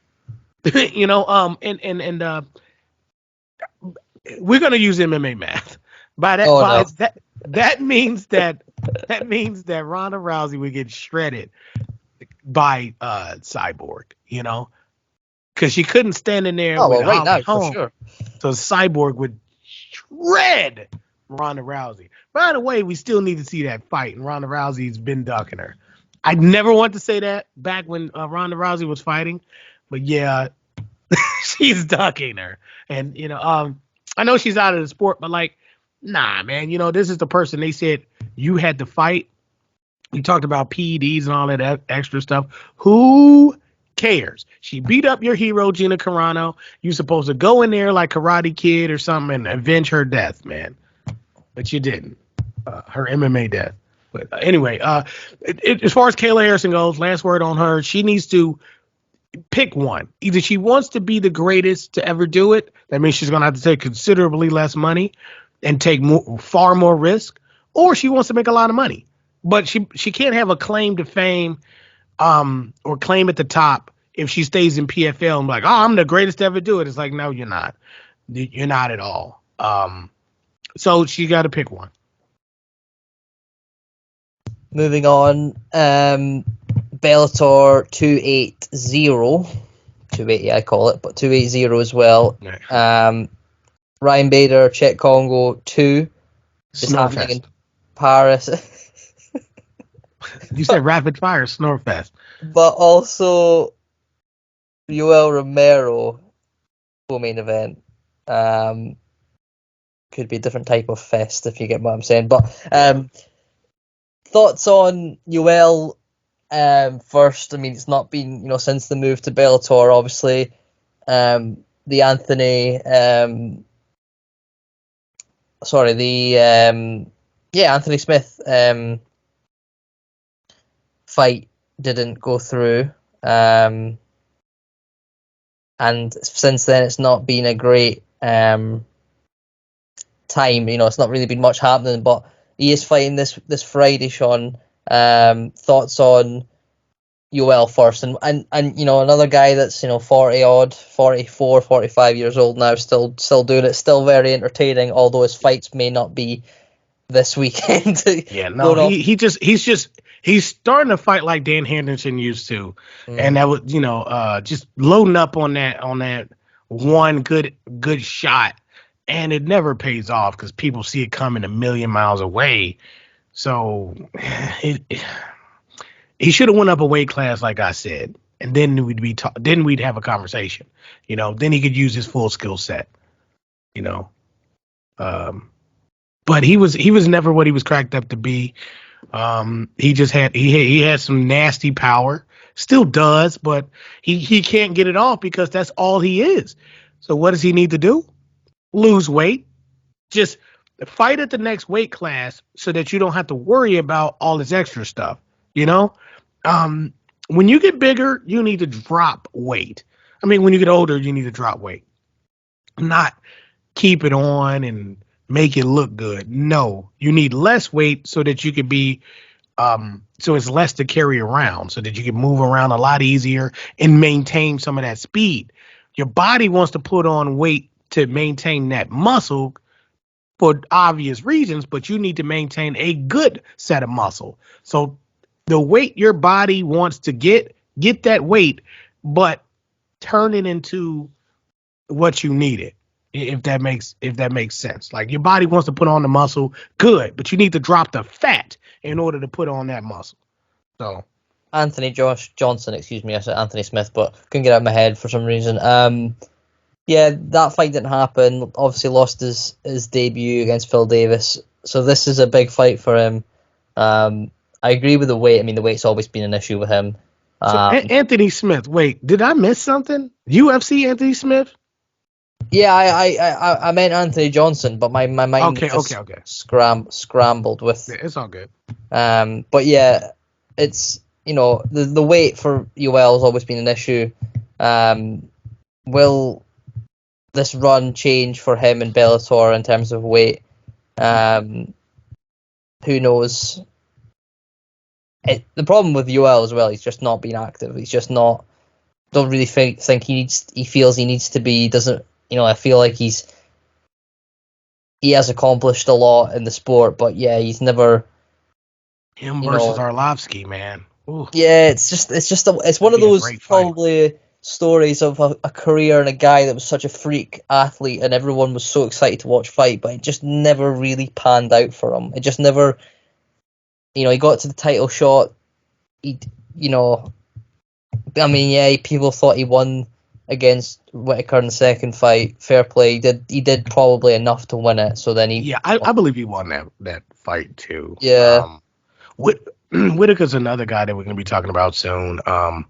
We're gonna use MMA math. By that means that Ronda Rousey would get shredded by Cyborg, because she couldn't stand in there with right now, Holm, for sure. So Cyborg would shred Ronda Rousey. By the way, we still need to see that fight, and Ronda Rousey's been ducking her. I never want to say that back when Ronda Rousey was fighting, but yeah, she's ducking her, and I know she's out of the sport, but like, nah, man, this is the person they said you had to fight. We talked about PEDs and all that extra stuff. Who cares? She beat up your hero, Gina Carano. You're supposed to go in there like Karate Kid or something and avenge her death, man. But you didn't. Her MMA death. But anyway, as far as Kayla Harrison goes, last word on her, she needs to pick one. Either she wants to be the greatest to ever do it. That means she's going to have to take considerably less money and take far more risk, or she wants to make a lot of money. But she can't have a claim to fame or claim at the top if she stays in PFL and be like, oh, I'm the greatest to ever do it. It's like, no, you're not. You're not at all. So she got to pick one. Moving on, Bellator 280, I call it, but 280 as well. Ryan Bader, Czech Congo 2 is happening in Paris. You said rapid fire Snorefest. But also Yoel Romero co-main event. Could be a different type of fest if you get what I'm saying. But thoughts on Yoel first? I mean, it's not been since the move to Bellator, obviously. The Anthony Anthony Smith fight didn't go through, and since then it's not been a great time. It's not really been much happening, but he is fighting this Friday, Sean. Thoughts on Yoel first, and another guy that's 40 odd, 44, 45 years old now, still doing it, still very entertaining, although his fights may not be this weekend. He's starting to fight like Dan Henderson used to, and that was just loading up on that one good shot, and it never pays off because people see it coming a million miles away. So he should have went up a weight class, like I said, and then we'd have a conversation. Then he could use his full skill set. But he was never what he was cracked up to be. He had some nasty power, still does, but he can't get it off because that's all he is. So what does he need to do? Lose weight. Just fight at the next weight class so that you don't have to worry about all this extra stuff. You know, when you get bigger, you need to drop weight. I mean, when you get older, you need to drop weight, not keep it on and make it look good. No, you need less weight so that you can be, so it's less to carry around, so that you can move around a lot easier and maintain some of that speed. Your body wants to put on weight to maintain that muscle for obvious reasons, but you need to maintain a good set of muscle. So the weight your body wants to get that weight, but turn it into what you need it. If that makes sense. Like your body wants to put on the muscle, good, but you need to drop the fat in order to put on that muscle. So Anthony Johnson, excuse me, I said Anthony Smith, but couldn't get out of my head for some reason. Yeah, that fight didn't happen. Obviously lost his debut against Phil Davis. So this is a big fight for him. I agree with the weight. I mean, the weight's always been an issue with him. so Anthony Smith, wait, did I miss something? UFC Anthony Smith? Yeah, I meant Anthony Johnson, but my mind Okay. scrambled with. Yeah, it's all good. But yeah, it's the weight for UL has always been an issue. Will this run change for him in Bellator in terms of weight? Who knows? The problem with UL as well, he's just not been active. He's just not. Don't really think he feels he needs to be. Doesn't. I feel like he has accomplished a lot in the sport, but yeah, he's never. Him versus Arlovsky, man. Ooh. Yeah, it's one of those probably stories of a career and a guy that was such a freak athlete, and everyone was so excited to watch fight, but it just never really panned out for him. It just never. He got to the title shot. People thought he won against Whitaker in the second fight. Fair play. He did probably enough to win it. So then I believe he won that fight too. Yeah. Whitaker's another guy that we're going to be talking about soon. A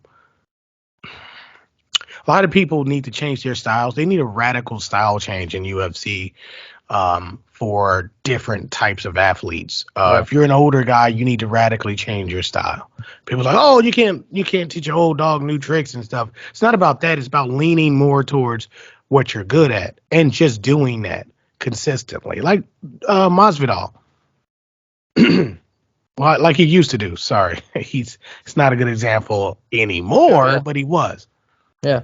lot of people need to change their styles. They need a radical style change in UFC for different types of athletes. If you're an older guy, you need to radically change your style. People are like, oh, you can't teach your old dog new tricks and stuff. It's not about that. It's about leaning more towards what you're good at and just doing that consistently, like Masvidal. Well, like he used to do. Sorry, it's not a good example anymore, but he was. Yeah.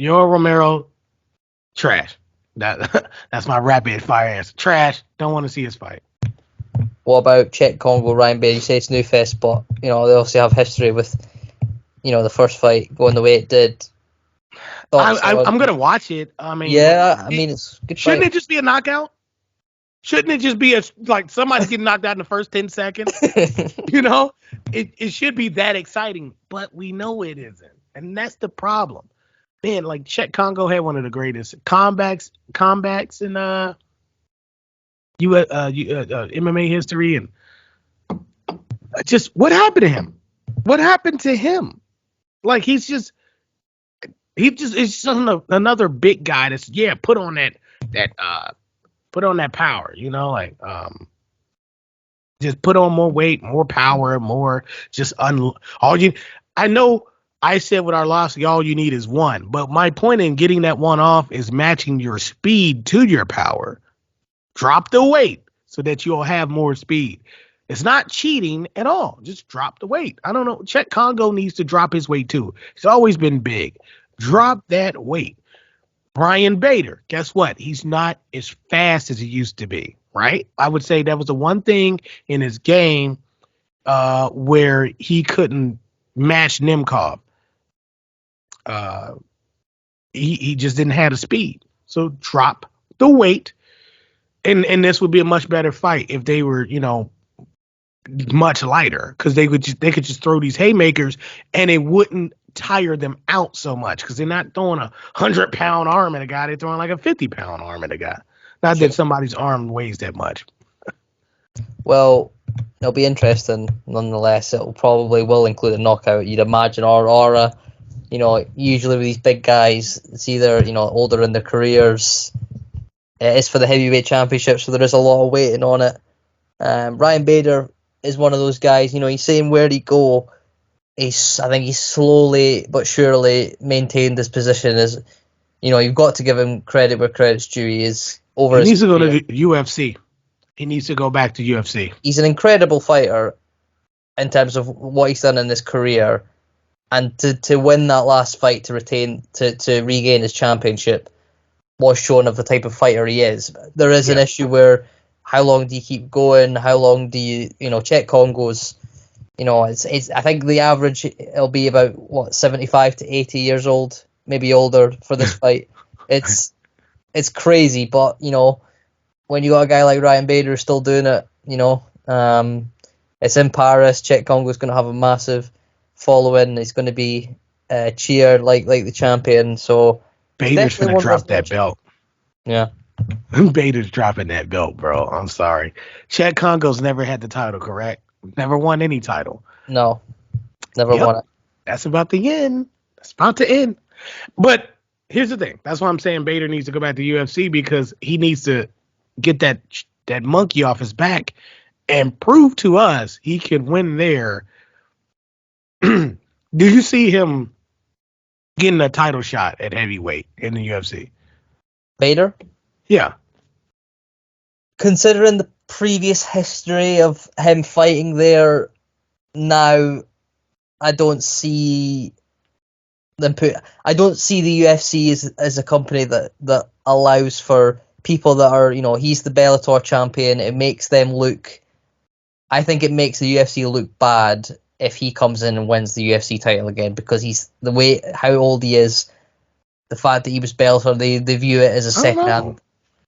Yoel Romero, trash. That's my rapid fire answer. Trash. Don't want to see his fight. What about Czech Congo, Ryan Bader? You say it's Newfest, but they also have history with the first fight going the way it did. I'm gonna watch it. I mean, it's good. Shouldn't it just be a knockout? Shouldn't it just be like somebody getting knocked out in the first 10 seconds? It should be that exciting, but we know it isn't, and that's the problem. Man, like Czech Congo had one of the greatest combats in MMA history, and just what happened to him? What happened to him? Like it's just another big guy that's put on that power, just put on more weight, more power, more just I know I said with Arlovsky, all you need is one, but my point in getting that one off is matching your speed to your power. Drop the weight so that you'll have more speed. It's not cheating at all. Just drop the weight. I don't know. Czech Congo needs to drop his weight too. He's always been big. Drop that weight. Brian Bader, guess what? He's not as fast as he used to be, right? I would say that was the one thing in his game where he couldn't match Nemkov. He just didn't have the speed. So drop the weight, and this would be a much better fight if they were, much lighter, because they could just throw these haymakers and it wouldn't tire them out so much, because they're not throwing 100-pound arm at a guy, they're throwing like a 50-pound arm at a guy. Not Sure. that somebody's arm weighs that much. Well, it'll be interesting nonetheless. It will include a knockout, you'd imagine, or usually with these big guys, it's either older in their careers. It is for the heavyweight championship, so there is a lot of waiting on it. Ryan Bader is one of those guys. He's saying where he go. I think he's slowly but surely maintained his position. As you've got to give him credit where credit's due. He is over. He needs to go to the UFC. He needs to go back to UFC. He's an incredible fighter in terms of what he's done in his career, and to win that last fight to regain his championship was shown of the type of fighter he is. There is an issue where how long do you keep going? How long do you Czech Congo's? It's I think the average it'll be about 75 to 80 years old, maybe older for this fight. It's crazy, but when you got a guy like Ryan Bader still doing it, it's in Paris. Czech Congo's going to have a massive following. It's going to be cheered like the champion. So Bader's going to drop that belt. Yeah. Bader's dropping that belt, bro. I'm sorry. Czech Congo's never had the title, correct? Never won any title. No. Never won it. That's about to end. That's about to end. But here's the thing. That's why I'm saying Bader needs to go back to UFC, because he needs to get that monkey off his back and prove to us he can win there. Do you see him getting a title shot at heavyweight in the UFC? Bader? Yeah. Considering the previous history of him fighting there, now I don't see them I don't see the UFC as a company that allows for people that are, he's the Bellator champion. It makes them look, I think it makes the UFC look bad if he comes in and wins the UFC title again, because he's how old he is, the fact that he was Bellator, they view it as a second hand.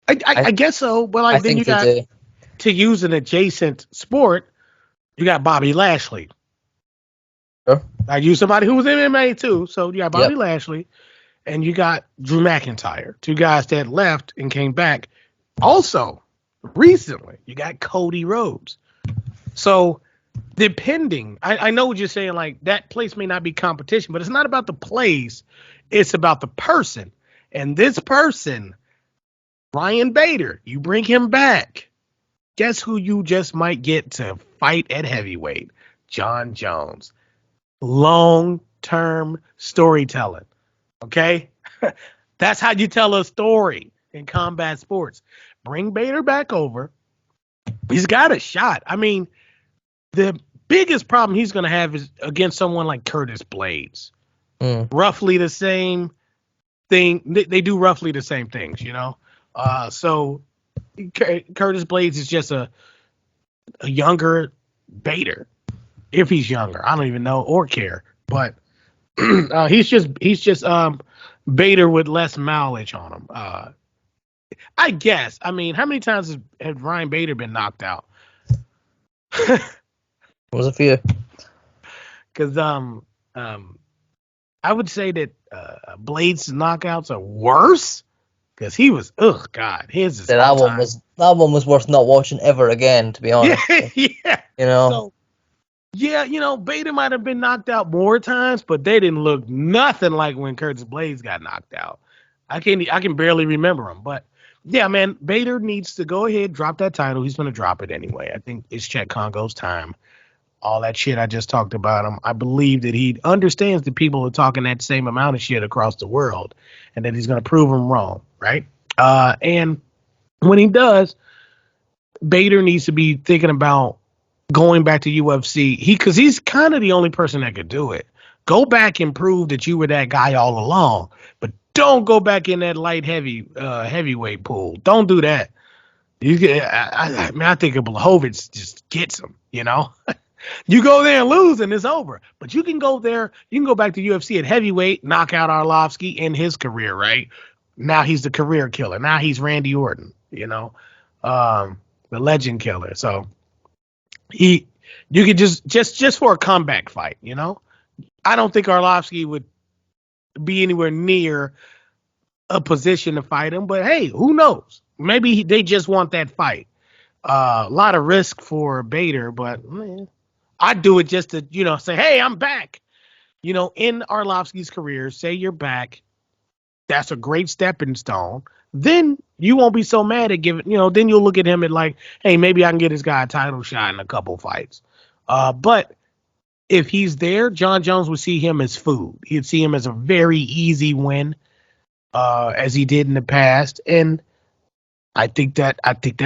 I guess so, but I then you got to use an adjacent sport. You got Bobby Lashley. Sure. I use somebody who was MMA too, so you got Bobby Lashley, and you got Drew McIntyre, two guys that left and came back. Also, recently, you got Cody Rhodes. So, depending, I know what you're saying, like that place may not be competition, but it's not about the place, it's about the person. And this person, Ryan Bader, you bring him back. Guess who you just might get to fight at heavyweight? John Jones. Long-term storytelling. Okay? That's how you tell a story in combat sports. Bring Bader back over. He's got a shot. I mean, the biggest problem he's going to have is against someone like Curtis Blades. Roughly the same thing. They do roughly the same things, So Curtis Blades is just a younger Bader. If he's younger, I don't even know or care. But he's just Bader with less mileage on him. I guess. I mean, how many times has Ryan Bader been knocked out? It was a few. Because I would say that Blades' knockouts are worse. Because he was, God, his is that one was worth not watching ever again, to be honest. Yeah. So, Bader might have been knocked out more times, but they didn't look nothing like when Curtis Blades got knocked out. I can barely remember him, but yeah, man, Bader needs to go ahead, drop that title. He's going to drop it anyway. I think it's Czech Congo's time. All that shit I just talked about him. I believe that he understands that people are talking that same amount of shit across the world, and that he's going to prove them wrong, right? And when he does, Bader needs to be thinking about going back to UFC. Because he's kind of the only person that could do it. Go back and prove that you were that guy all along, but don't go back in that heavyweight pool. Don't do that. I think Blachowicz just gets him. You go there and lose, and it's over. But you can go there. You can go back to UFC at heavyweight, knock out Arlovsky in his career, right? Now he's the career killer. Now he's Randy Orton, the legend killer. So you could just for a comeback fight, I don't think Arlovsky would be anywhere near a position to fight him. But hey, who knows? Maybe they just want that fight. A lot of risk for Bader, but man, I'd do it just to, say, hey, I'm back. In Arlovsky's career, say you're back. That's a great stepping stone. Then you won't be so mad at giving, then you'll look at him and like, hey, maybe I can get this guy a title shot in a couple fights. But if he's there, John Jones would see him as food. He'd see him as a very easy win, as he did in the past. And I think that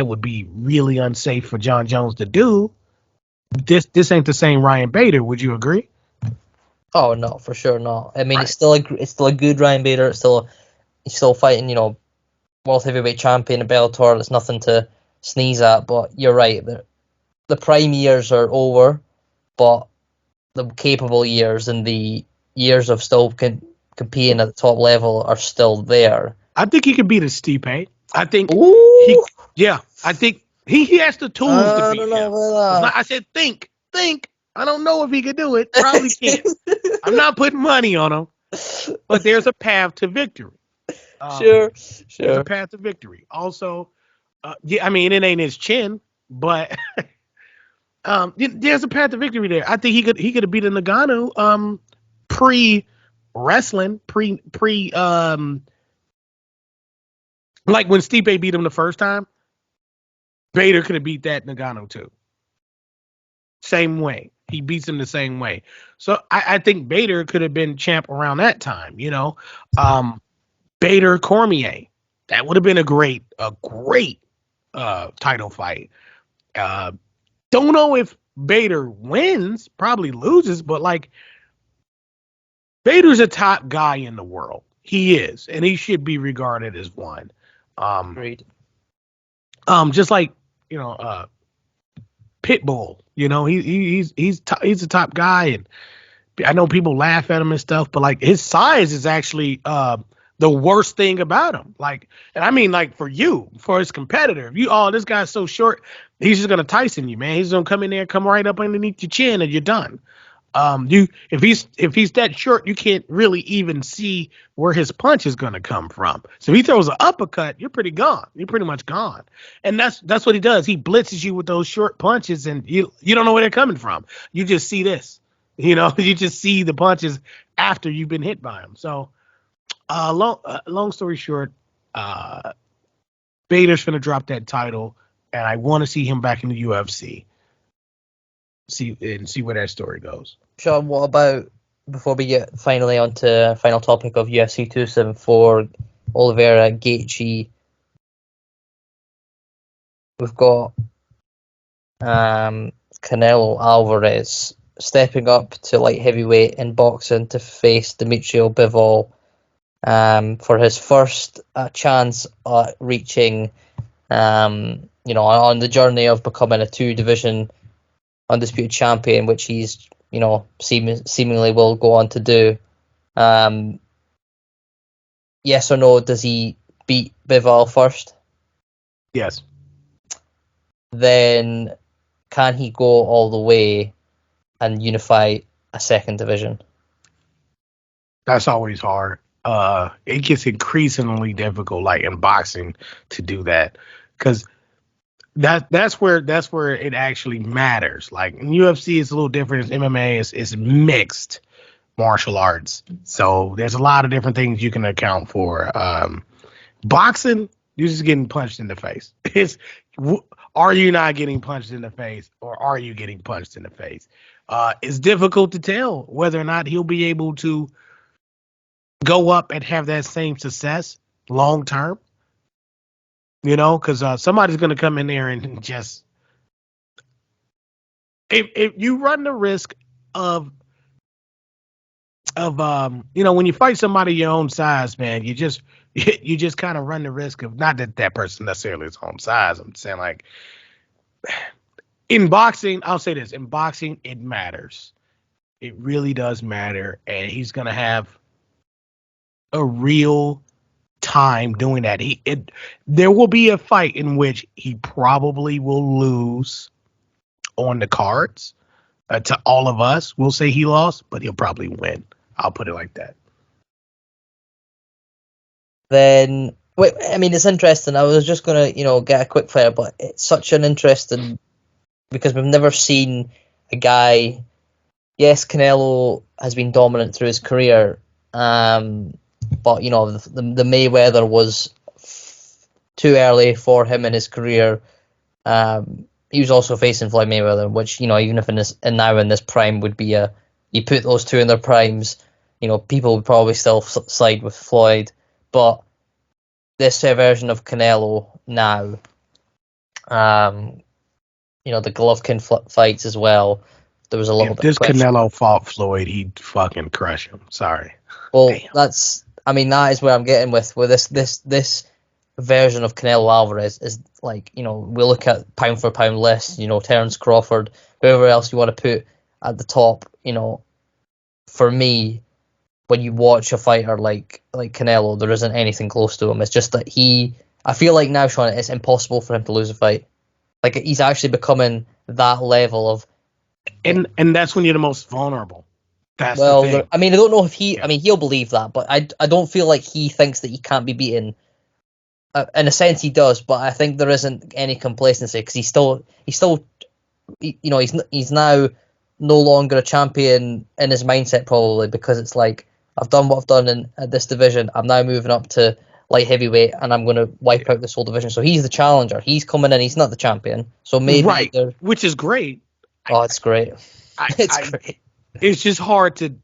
would be really unsafe for John Jones to do. This ain't the same Ryan Bader. Would you agree? Oh no, for sure not. I mean, it's still a good Ryan Bader. He's still fighting, world heavyweight champion at Bellator. There's nothing to sneeze at. But you're right. The prime years are over, but the capable years and the years of still competing at the top level are still there. I think he could beat a Stipe. I think I think he has the tools to beat him. I said think. I don't know if he could do it. Probably can't. I'm not putting money on him, but there's a path to victory. Sure. There's a path to victory. Also, I mean, it ain't his chin, but there's a path to victory there. I think he could have beaten Ngannou pre wrestling, like when Stipe beat him the first time. Bader could have beat that Ngannou too. Same way. He beats him the same way. So I think Bader could have been champ around that time, Bader Cormier. That would have been a great title fight. Don't know if Bader wins, probably loses, but like Bader's a top guy in the world. He is, and he should be regarded as one. Agreed. Just like, Pitbull, he's a top guy, and I know people laugh at him and stuff, but like his size is actually the worst thing about him. Like, and I mean, like for his competitor, this guy's so short, he's just gonna Tyson you, man. He's gonna come in there, come right up underneath your chin, and you're done. If he's that short, you can't really even see where his punch is gonna come from. So if he throws an uppercut, you're pretty gone. You're pretty much gone. And that's what he does. He blitzes you with those short punches, and you don't know where they're coming from. You just see this. You just see the punches after you've been hit by him. So, long story short, Bader's gonna drop that title, and I want to see him back in the UFC. See where that story goes. Sean, what about, before we get finally onto final topic of UFC 274, Oliveira, Gaethje, we've got Canelo Alvarez stepping up to light heavyweight in boxing to face Demetrio Bivol for his first chance at reaching, on the journey of becoming a 2-division undisputed champion, which he's, seemingly will go on to do. Yes or no, does he beat Bivol first? Yes. Then can he go all the way and unify a second division? That's always hard. It gets increasingly difficult, like in boxing, to do that, because that's where it actually matters. Like in UFC, it's a little different. In MMA, it's mixed martial arts, so there's a lot of different things you can account for. Boxing, you're just getting punched in the face. Are you not getting punched in the face, or are you getting punched in the face? It's difficult to tell whether or not he'll be able to go up and have that same success long term. Because somebody's going to come in there and just, if you run the risk of when you fight somebody your own size, man, you just kind of run the risk of, not that person necessarily is own size. I'm saying, like, in boxing, I'll say this: in boxing, it matters. It really does matter, and he's going to have a real time doing that. There will be a fight in which he probably will lose on the cards. To all of us, we'll say he lost, but he'll probably win. I'll put it like that. Then Wait, I mean, it's interesting. I was just gonna, get a quick fire, but it's such an interesting because we've never seen a guy. Yes, Canelo has been dominant through his career, but the Mayweather was too early for him in his career. He was also facing Floyd Mayweather, which even if now in this prime would be you put those two in their primes, people would probably still side with Floyd, but this version of Canelo now, the Golovkin fights as well. There was a little bit. If this Canelo fought Floyd, he'd fucking crush him. Sorry. Well, Damn. that is where I'm getting with this version of Canelo Alvarez is like, we look at pound for pound lists, Terence Crawford, whoever else you want to put at the top, for me, when you watch a fighter like Canelo, there isn't anything close to him. It's just that I feel like now, Sean, it's impossible for him to lose a fight. Like, he's actually becoming that level of... And that's when you're the most vulnerable. That's well, the thing. I mean, I don't know if he'll believe that, but I don't feel like he thinks that he can't be beaten. In a sense, he does, but I think there isn't any complacency because he's now no longer a champion in his mindset, probably because it's like, I've done what I've done in this division. I'm now moving up to light heavyweight, and I'm going to wipe out this whole division. So he's the challenger. He's coming in. He's not the champion. So maybe right, which is great. Oh, it's great. It's great. It's just hard to,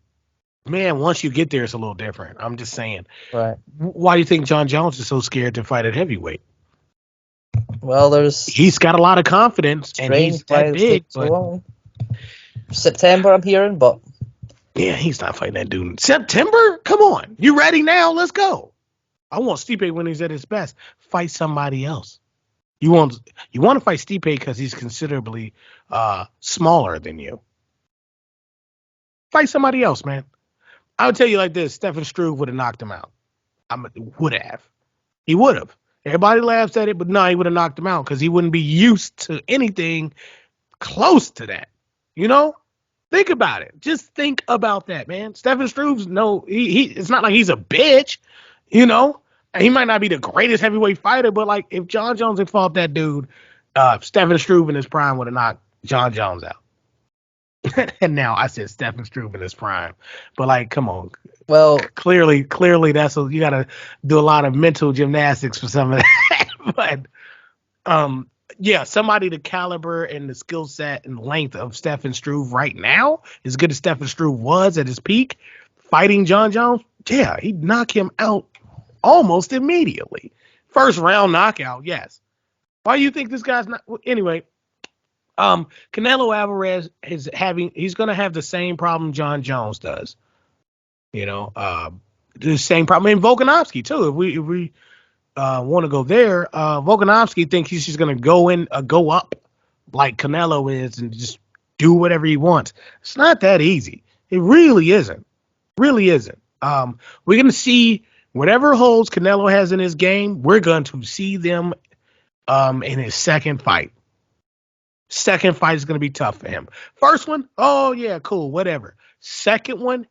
man. Once you get there, it's a little different. I'm just saying. Right. Why do you think John Jones is so scared to fight at heavyweight? Well, he's got a lot of confidence, and he's that big. But September, I'm hearing, but yeah, he's not fighting that dude in September. Come on, you ready now? Let's go. I want Stipe when he's at his best. Fight somebody else. You want to fight Stipe because he's considerably smaller than you. Fight somebody else, man. I would tell you like this: Stephen Struve would have knocked him out. He would have. Everybody laughs at it, but no, he would have knocked him out because he wouldn't be used to anything close to that. Think about it. Just think about that, man. Stephen Struve's it's not like he's a bitch, And he might not be the greatest heavyweight fighter, but like if John Jones had fought that dude, Stephen Struve in his prime would have knocked John Jones out. And now I said Stephen Struve in his prime, but like, come on. Well, clearly, you got to do a lot of mental gymnastics for some of that. But yeah, somebody the caliber and the skill set and length of Stephen Struve right now, as good as Stephen Struve was at his peak, fighting John Jones, yeah, he'd knock him out almost immediately. First round knockout, yes. Why do you think this guy's not? Anyway, Canelo Alvarez he's going to have the same problem John Jones does. The same problem. And Volkanovski too. If we want to go there, Volkanovski thinks he's just going to go up like Canelo is and just do whatever he wants. It's not that easy. It really isn't. Really isn't. We're going to see whatever holds Canelo has in his game. We're going to see them in his second fight. Second fight is going to be tough for him. First one, oh yeah, cool, whatever. Second one,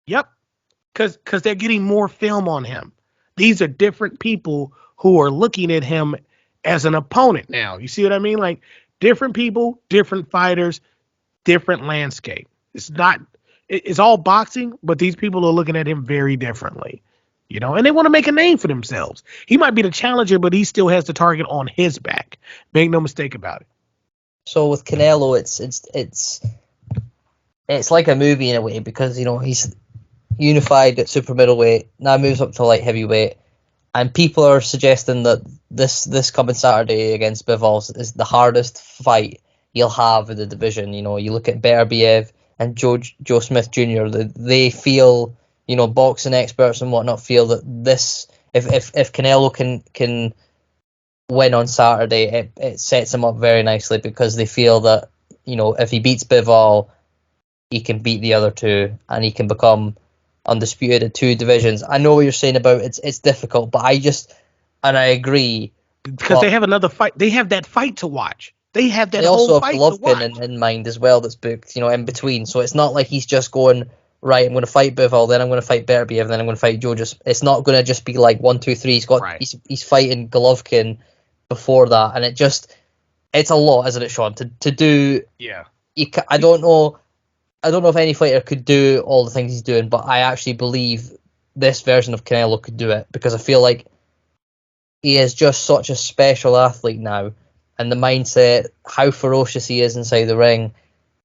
yep, because they're getting more film on him. These are different people who are looking at him as an opponent now. You see what I mean? Like different people, different fighters, different landscape. It's all boxing, but these people are looking at him very differently. And they want to make a name for themselves. He might be the challenger, but he still has the target on his back. Make no mistake about it. So with Canelo, it's like a movie in a way because he's unified at super middleweight, now moves up to light heavyweight, and people are suggesting that this coming Saturday against Bivol is the hardest fight he'll have in the division. You look at Beterbiev and Joe Smith Jr. They feel, boxing experts and whatnot feel that this if Canelo can win on Saturday, it sets him up very nicely because they feel that if he beats Bivol, he can beat the other two and he can become undisputed at two divisions. I know what you're saying about it's difficult, but I agree because they have another fight. They have that fight to watch. They have that they whole also fight have to watch. Golovkin in mind as well that's booked, in between. So it's not like he's just going right, I'm going to fight Bivol, then I'm going to fight Beterbiev, and then I'm going to fight Joe. It's not going to just be like 1, 2, 3. He's fighting Golovkin before that, and it's a lot, isn't it, Sean? To do. Yeah. I don't know if any fighter could do all the things he's doing, but I actually believe this version of Canelo could do it, because I feel like he is just such a special athlete now, and the mindset, how ferocious he is inside the ring,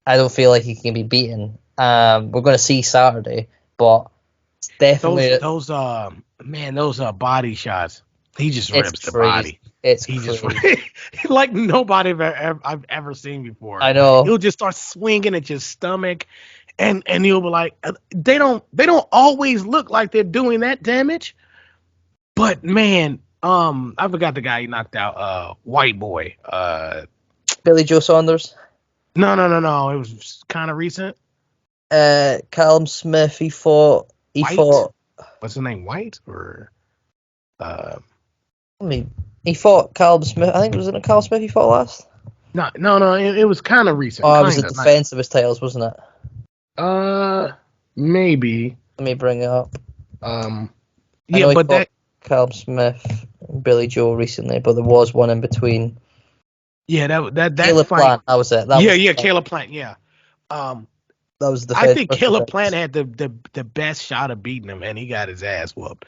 I don't feel like he can be beaten. We're going to see Saturday, but it's definitely those body shots. He just rips the body. It's he crazy. just like nobody I've ever seen before. I know. He'll just start swinging at your stomach, and he'll be like, they don't always look like they're doing that damage, but man, I forgot the guy he knocked out, white boy, Billy Joe Saunders. No, it was kind of recent. Callum Smith. He fought. What's his name? White or he fought Callum Smith. I think wasn't it Callum Smith he fought last? No. It was kind of recent. Oh, it was a defense of his titles, wasn't it? Maybe. Let me bring it up. Yeah, but that Callum Smith, Billy Joe recently, but there was one in between. Yeah, that Caleb fight. Plant, that was it. Caleb Plant. Yeah. That was the. I think Caleb Plant had the best shot of beating him, and he got his ass whooped.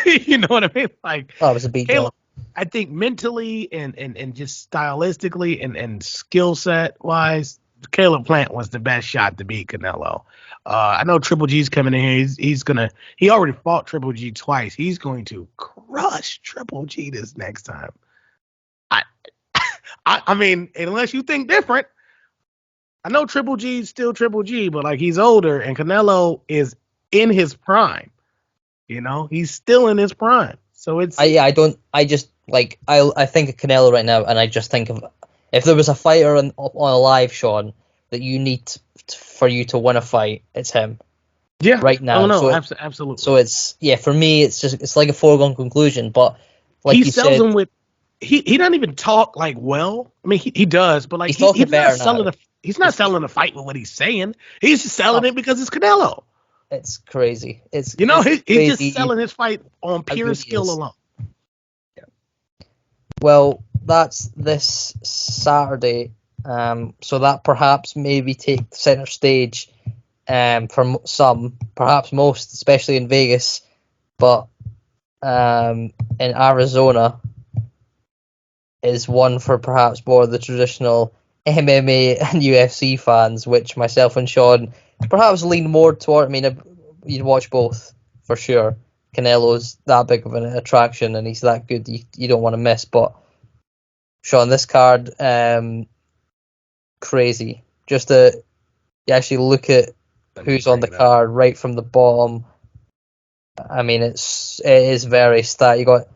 You know what I mean? Like, it was a beat Caleb. I think mentally and just stylistically and skill set wise, Caleb Plant was the best shot to beat Canelo. I know Triple G's coming in here. He already fought Triple G twice. He's going to crush Triple G this next time. I mean, unless you think different. I know Triple G's still Triple G, but like, he's older, and Canelo is in his prime. You know, he's still in his prime. So it's. I think of Canelo right now, and I just think of, if there was a fighter on a live, Sean, that you need for you to win a fight, it's him. Yeah. Right now. Oh no, so absolutely. So for me, it's like a foregone conclusion. But like he you sells said, him with. He doesn't even talk like well. I mean, he does, but like he's not selling he's not selling the fight with what he's saying. He's just selling it because it's Canelo. It's crazy. He's just selling his fight on pure skill alone. Yeah. Well, that's this Saturday. So that perhaps maybe take center stage, for some, perhaps most, especially in Vegas, but in Arizona is one for perhaps more of the traditional MMA and UFC fans, which myself and Sean perhaps lean more toward. I mean, you'd watch both for sure. Canelo's that big of an attraction, and he's that good you don't want to miss. But Sean, this card, crazy. Just you actually look at who's on the card right from the bottom. I mean, it is very stat. You got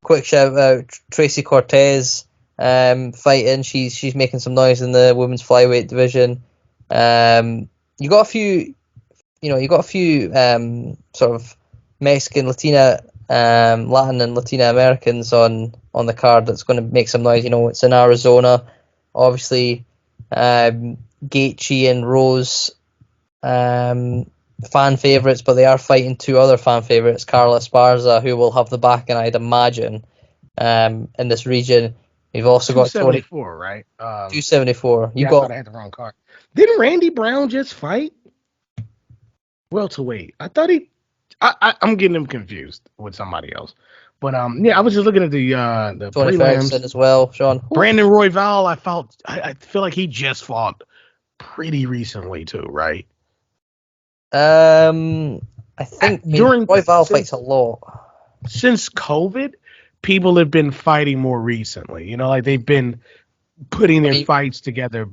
quick shout out Tracy Cortez fighting. She's making some noise in the women's flyweight division. You got a few sort of Mexican, Latin and Latina Americans on the card that's going to make some noise. You know, it's in Arizona. Obviously, Gaethje and Rose, fan favourites, but they are fighting two other fan favourites, Carla Esparza, who will have the back, and I'd imagine, in this region. You've also got 274, right? 274. I had the wrong card. Didn't Randy Brown just fight welterweight? I thought I'm getting him confused with somebody else. But I was just looking at the Tony Ferguson as well, Sean. Brandon Royval, I feel like he just fought pretty recently too, right? I think Royval fights a lot. Since COVID, people have been fighting more recently. You know, like they've been putting their fights together.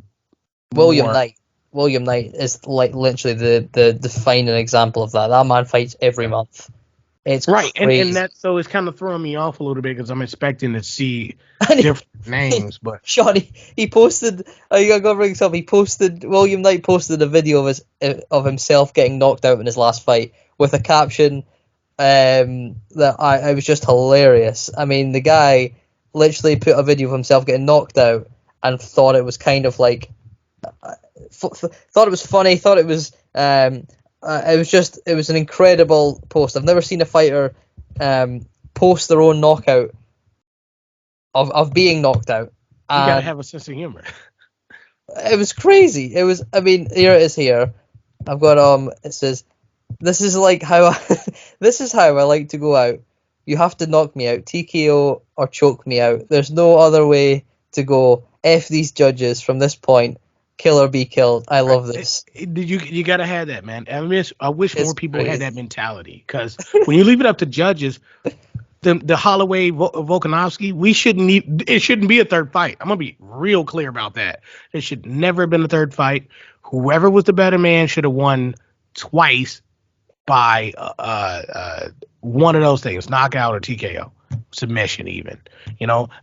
William Knight is like literally the defining example of that. That man fights every month. It's right, crazy. and that, so it's kind of throwing me off a little bit because I'm expecting to see different names. But Sean, he posted. I gotta bring this up. William Knight posted a video of himself getting knocked out in his last fight with a caption that I was just hilarious. I mean, the guy literally put a video of himself getting knocked out and thought it was kind of like thought it was funny. Thought it was it was an incredible post. I've never seen a fighter post their own knockout of being knocked out. You gotta And have a sense of humor. it was crazy. It was. I mean, here it is. Here, I've got It says, "This is like how this is how I like to go out. You have to knock me out, TKO or choke me out. There's no other way to go. F these judges from this point. Kill or be killed. I love this." You gotta have that, man. I wish more people had that mentality, because when you leave it up to judges, the Holloway Volkanovski, it shouldn't be a third fight. I'm gonna be real clear about that. It should never have been a third fight. Whoever was the better man should have won twice by one of those things, knockout or TKO, submission even.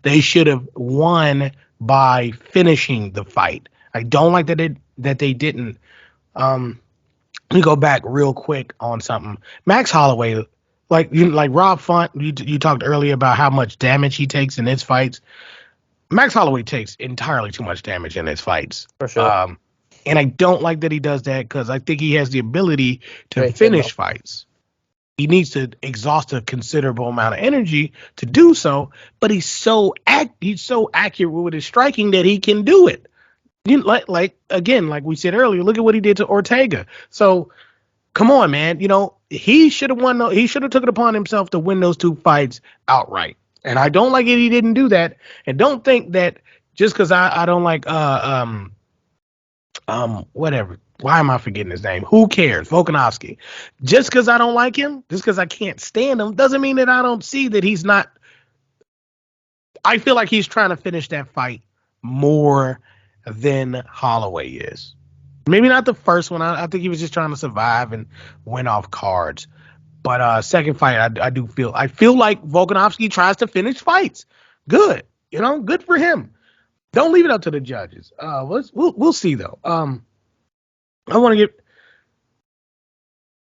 They should have won by finishing the fight. I don't like that they didn't. Let me go back real quick on something. Max Holloway, like Rob Font, you talked earlier about how much damage he takes in his fights. Max Holloway takes entirely too much damage in his fights. For sure. And I don't like that he does that, because I think he has the ability to finish fights. He needs to exhaust a considerable amount of energy to do so, but he's so accurate with his striking that he can do it. Like we said earlier, look at what he did to Ortega. So come on, man. He should have won. He should have took it upon himself to win those two fights outright. And I don't like it he didn't do that. And don't think that just because I don't like whatever. Why am I forgetting his name? Who cares? Volkanovski. Just because I don't like him, just because I can't stand him, doesn't mean that I don't see that he's not. I feel like he's trying to finish that fight more than Holloway is. Maybe not the first one. I think he was just trying to survive and win off cards. But second fight, I feel like Volkanovski tries to finish fights. Good. Good for him. Don't leave it up to the judges. We'll see though. I want to get.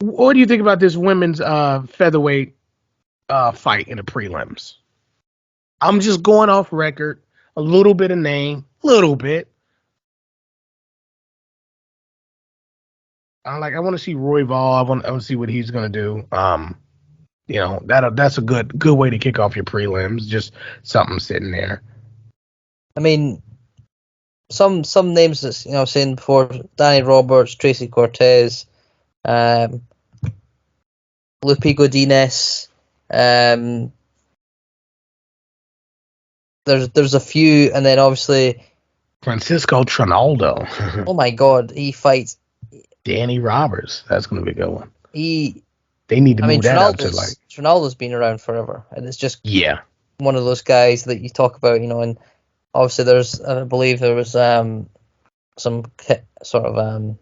What do you think about this women's featherweight fight in the prelims? I'm just going off record, a little bit of name, little bit. I want to see Royval. I want to see what he's gonna do. That's a good way to kick off your prelims. Just something sitting there. I mean, some names that I was saying before: Danny Roberts, Tracy Cortez, Lupi Godinez. There's a few, and then obviously Francisco Trinaldo. Oh my God, he fights Danny Roberts. That's going to be a good one. They need to move that up to Trinaldo's been around forever, and it's just one of those guys that you talk about, and obviously I believe there was some sort of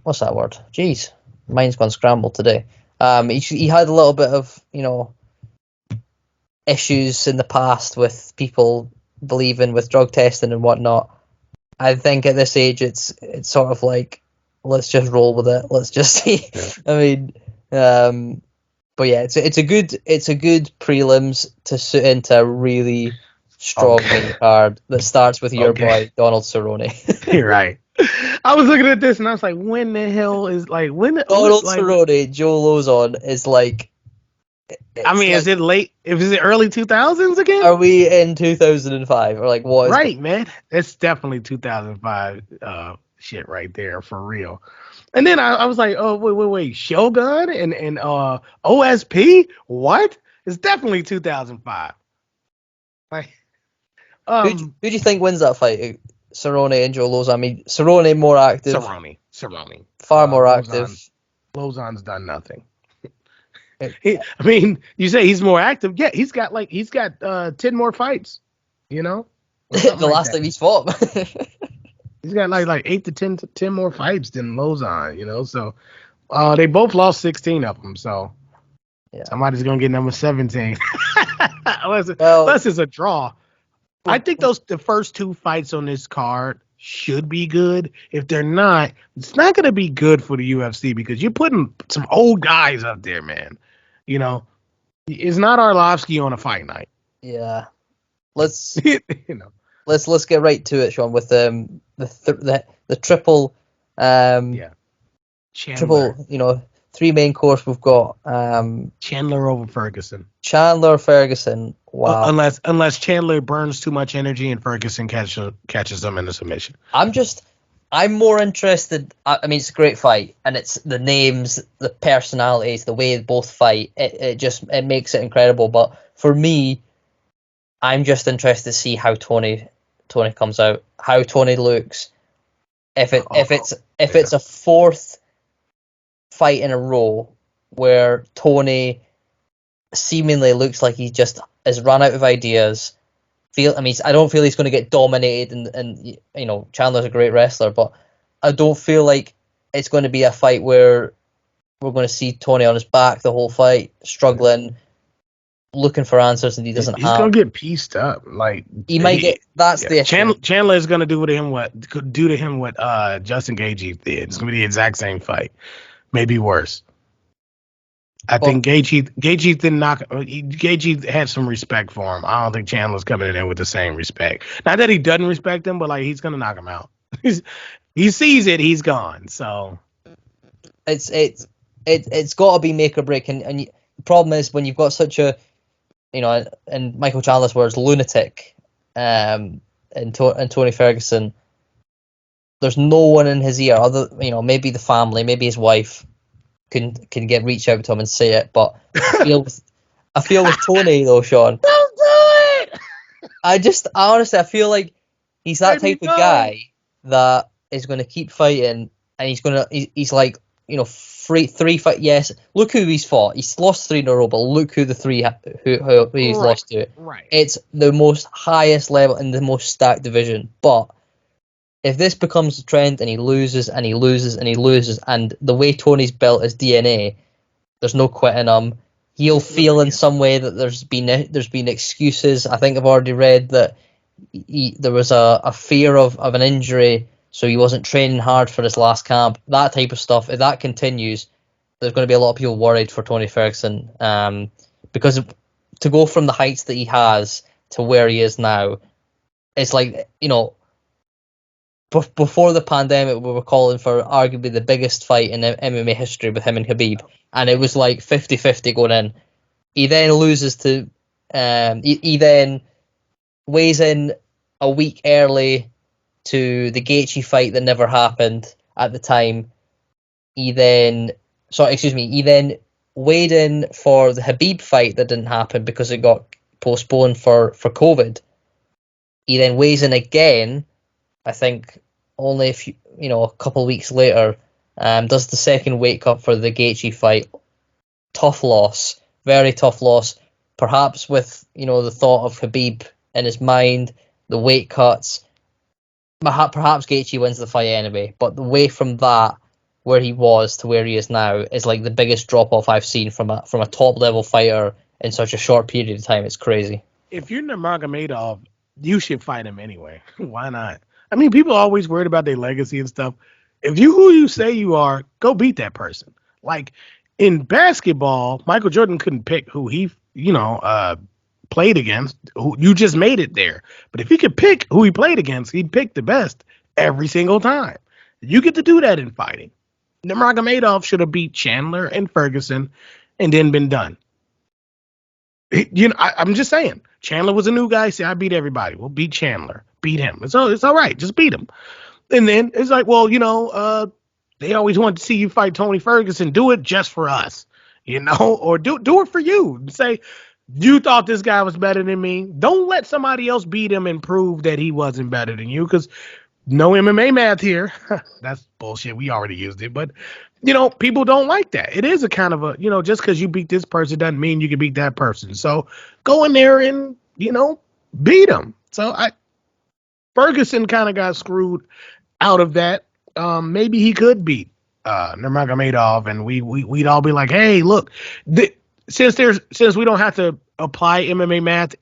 what's that word? Jeez, mine's gone scrambled today. He had a little bit of issues in the past with people believing with drug testing and whatnot. I think at this age it's sort of like, let's just roll with it. Let's just see. I mean, but yeah, it's a good prelims to suit into a really strong main card that starts with your boy Donald Cerrone. You're right. I was looking at this and I was like, when the hell is Donald Cerrone, Joe Lozon is like. Is it late? Is it early 2000s again? Are we in 2005 or like what? Right, man. It's definitely 2005 shit right there for real. And then I was like, oh wait, Shogun and OSP? What? It's definitely 2005. Like, who do you think wins that fight? Cerrone and Joe Lozon. I mean, Cerrone more active. Cerrone. Far more active. Lozon's done nothing. You say he's more active. Yeah, he's got 10 more fights. The last time he's fought. He's got like 8 to 10 more fights than Lozon. So they both lost 16 of them. So somebody's gonna get number 17. Unless it's a draw. I think the first two fights on this card should be good. If they're not, it's not gonna be good for the UFC because you're putting some old guys up there, man. It's not Arlovsky on a fight night. Yeah, let's let's get right to it, Sean, with the triple Chandler. Three main course. We've got Chandler over Ferguson. Chandler, Ferguson. Wow. Unless Chandler burns too much energy and Ferguson catches him in the submission. I'm more interested. I mean, it's a great fight, and it's the names, the personalities, the way they both fight. It makes it incredible. But for me, I'm just interested to see how Tony comes out, how Tony looks. If it's a fourth fight in a row where Tony seemingly looks like he just has run out of ideas. I don't feel he's going to get dominated, and Chandler's a great wrestler, but I don't feel like it's going to be a fight where we're going to see Tony on his back the whole fight, struggling, looking for answers that he doesn't have. He's going to get pieced up. Like he might get. That's the issue. Chandler is going to do to him what Justin Gaethje did. It's going to be the exact same fight, maybe worse. I think Gaethje didn't knock. Gaethje had some respect for him. I don't think Chandler's coming in there with the same respect. Not that he doesn't respect him, but like he's gonna knock him out. He sees it, he's gone. So it's got to be make or break. And the problem is when you've got such a, in Michael Chandler's words, lunatic, and Tony Ferguson. There's no one in his ear other, maybe the family, maybe his wife. Can reach out to him and say it, but I feel with Tony though, Sean. Don't do it. I honestly feel like he's that type of guy that is going to keep fighting, and he's like three fight. Yes, look who he's fought. He's lost 3 in a row, but look who the 3 who he's lost to. Right. It's the most highest level in the most stacked division, but. If this becomes a trend and he loses and he loses and he loses, and the way Tony's built his DNA, there's no quitting him. He'll feel in some way that there's been excuses. I think I've already read that there was a fear of an injury, so he wasn't training hard for his last camp. That type of stuff. If that continues, there's going to be a lot of people worried for Tony Ferguson, because to go from the heights that he has to where he is now, it's like before the pandemic, we were calling for arguably the biggest fight in MMA history with him and Khabib, and it was like 50-50 going in. He then loses to, he then weighs in a week early to the Gaethje fight that never happened at the time. He then weighed in for the Khabib fight that didn't happen because it got postponed for COVID. He then weighs in again, I think only a couple of weeks later, does the second weight cut for the Gaethje fight. Tough loss, very tough loss. Perhaps with the thought of Khabib in his mind, the weight cuts. Perhaps Gaethje wins the fight anyway. But the way from that, where he was to where he is now, is like the biggest drop off I've seen from a top level fighter in such a short period of time. It's crazy. If you're Nurmagomedov, you should fight him anyway. Why not? I mean, people are always worried about their legacy and stuff. If you who you say you are, go beat that person. Like in basketball, Michael Jordan couldn't pick who he, played against. You just made it there. But if he could pick who he played against, he'd pick the best every single time. You get to do that in fighting. Nurmagomedov should have beat Chandler and Ferguson and then been done. I'm just saying. Chandler was a new guy. Say, I beat everybody. Well, beat Chandler. Beat him. It's all right. Just beat him. And then it's like, well, they always wanted to see you fight Tony Ferguson. Do it just for us, or do it for you. Say, you thought this guy was better than me. Don't let somebody else beat him and prove that he wasn't better than you, because no MMA math here. That's bullshit. We already used it. But, people don't like that. It is a kind of a, just because you beat this person doesn't mean you can beat that person. So go in there and, beat him. So Ferguson kind of got screwed out of that. Maybe he could beat Nurmagomedov, and we'd all be like, hey, look, since we don't have to apply MMA math,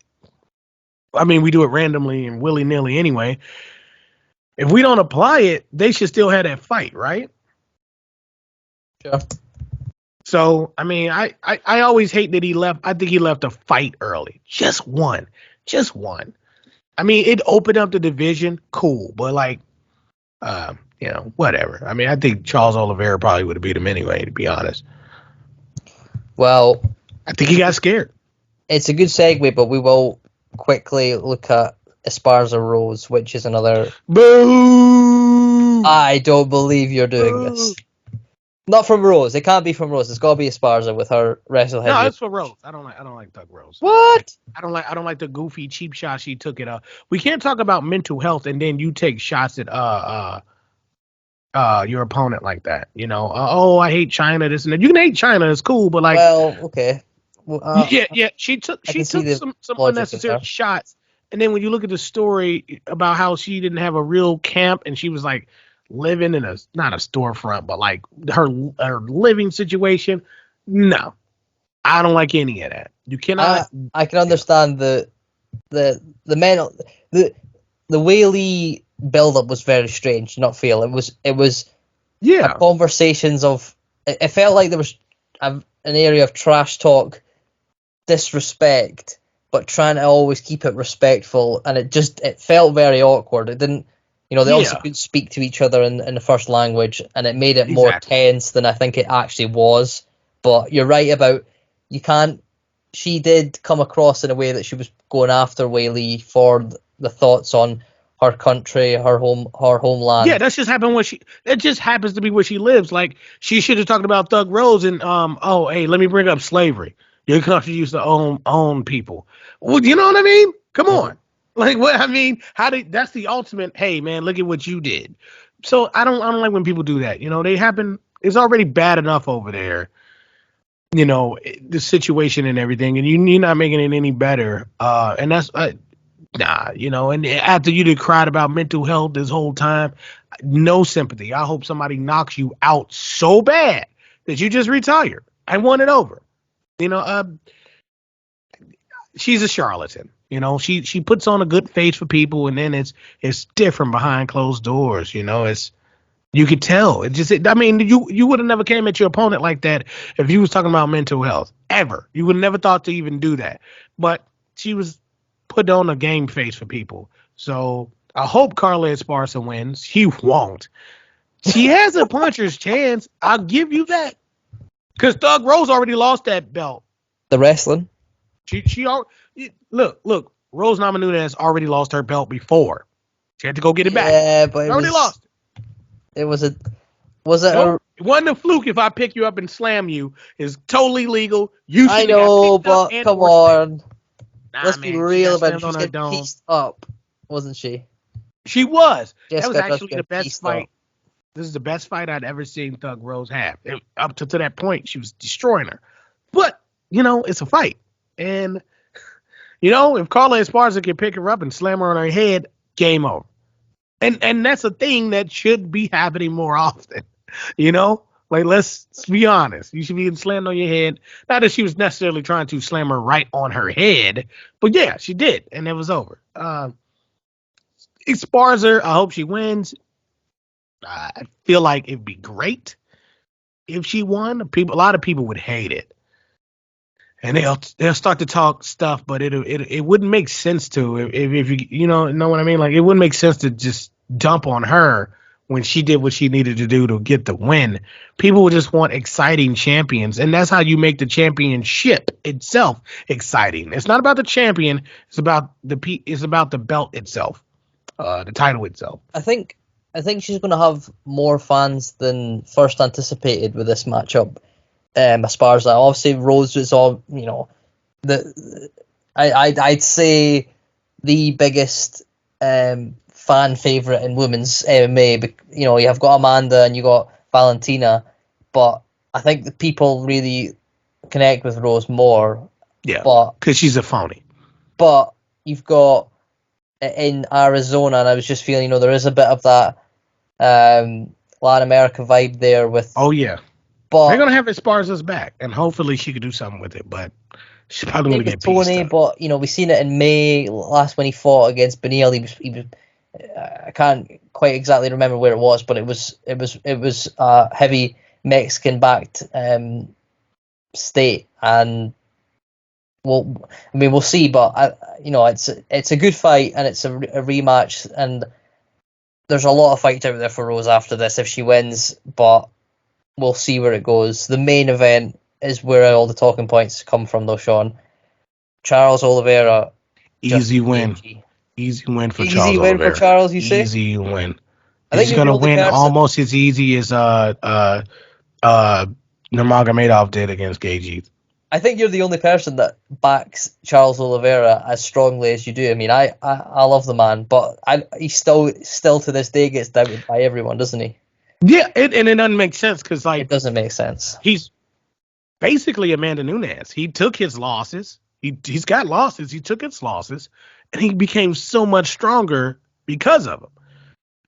I mean, we do it randomly and willy-nilly anyway. If we don't apply it, they should still have that fight, right? Sure. So, I mean, I always hate that he left. I think he left a fight early. Just one. I mean, it opened up the division. Cool. But, like, Whatever. I mean, I think Charles Oliveira probably would have beat him anyway, to be honest. Well, I think he got scared. it's a good segue, but we will quickly look at Esparza Rose, which is another. Boo! I don't believe you're doing this. Not from Rose. It can't be from Rose. It's got to be Esparza with her wrestle heavy. No, it's for Rose. I don't like Thug Rose. What? I don't like the goofy cheap shot she took it up. We can't talk about mental health and then you take shots at your opponent like that. I hate China, this and that. You can hate China, it's cool, but like, well, okay. Well, she took some logic unnecessary there. shots. And then when you look at the story about how she didn't have a real camp and she was like living in not a storefront, but like her living situation. No, I don't like any of that. You cannot. I can understand the mental the Whaley build up was very strange. Not feel it was conversations of it felt like there was an area of trash talk, disrespect, but trying to always keep it respectful, and it felt very awkward. It didn't, they also couldn't speak to each other in the first language, and it made it more tense than I think it actually was. But you're right about you can't. She did come across in a way that she was going after Whaley for the thoughts on her country, her homeland. Yeah, that just happened that just happens to be where she lives. Like she should have talked about Thug Rose and hey, let me bring up slavery. Your country used to own people. Well, you know what I mean? Come on. Like what I mean, that's the ultimate, hey man, look at what you did. So I don't like when people do that. They happen, it's already bad enough over there. The situation and everything, and you're not making it any better. And that's nah, and after you did cried about mental health this whole time, no sympathy. I hope somebody knocks you out so bad that you just retire. I want it over. She's a charlatan. She puts on a good face for people, and then it's different behind closed doors. It's you could tell. You would have never came at your opponent like that if you was talking about mental health ever. You would have never thought to even do that. But she was put on a game face for people. So I hope Carla Esparza wins. She won't. She has a puncher's chance. I'll give you that. Because Thug Rose already lost that belt. The wrestling. She look. Rose Namajunas already lost her belt before. She had to go get it back. Yeah, but she already lost it. It wasn't a fluke. If I pick you up and slam you, it's totally legal. I know, but come on. Nah, let's be real about it. She was getting pieced up, wasn't she? She was. Jessica that was actually the best fight. This is the best fight I'd ever seen Thug Rose have. Up to that point, she was destroying her. But, it's a fight. And, if Carla Esparza can pick her up and slam her on her head, game over. And that's a thing that should be happening more often. Like, let's be honest. You should be getting slammed on your head. Not that she was necessarily trying to slam her right on her head, but yeah, she did. And it was over. Esparza, I hope she wins. I feel like it'd be great if she won. A lot of people would hate it, and they'll start to talk stuff, but it wouldn't make sense to if you know what I mean. Like it wouldn't make sense to just dump on her when she did what she needed to do to get the win. People would just want exciting champions, and that's how you make the championship itself exciting. It's not about the champion; it's about the belt itself, the title itself. I think she's going to have more fans than first anticipated with this matchup. Esparza, obviously, Rose was all I'd say the biggest fan favorite in women's MMA. You have got Amanda and you got Valentina, but I think the people really connect with Rose more. Yeah, because she's a phony. But you've got in Arizona, and I was just feeling, there is a bit of that Latin America vibe there with. Oh yeah, but they're gonna have Esparza's back, and hopefully she could do something with it. But she's probably gonna get Tony. But we seen it in May last when he fought against Benil. He was. I can't quite exactly remember where it was, but it was a heavy Mexican backed state, and we'll see, but it's a good fight, and it's a rematch, and there's a lot of fights out there for Rose after this if she wins, but we'll see where it goes. The main event is where all the talking points come from, though, Sean. Charles Oliveira. Easy win. Easy win for Charles Easy win Oliveira. for Charles, you say? Easy win. I think He's going to win almost as easy as Nurmagomedov did against Gaethje. I think you're the only person that backs Charles Oliveira as strongly as you do. I mean, I love the man, but he's still to this day gets doubted by everyone, doesn't he? Yeah, and it doesn't make sense because it doesn't make sense. He's basically Amanda Nunes. He took his losses. He's got losses. He took his losses, and he became so much stronger because of them.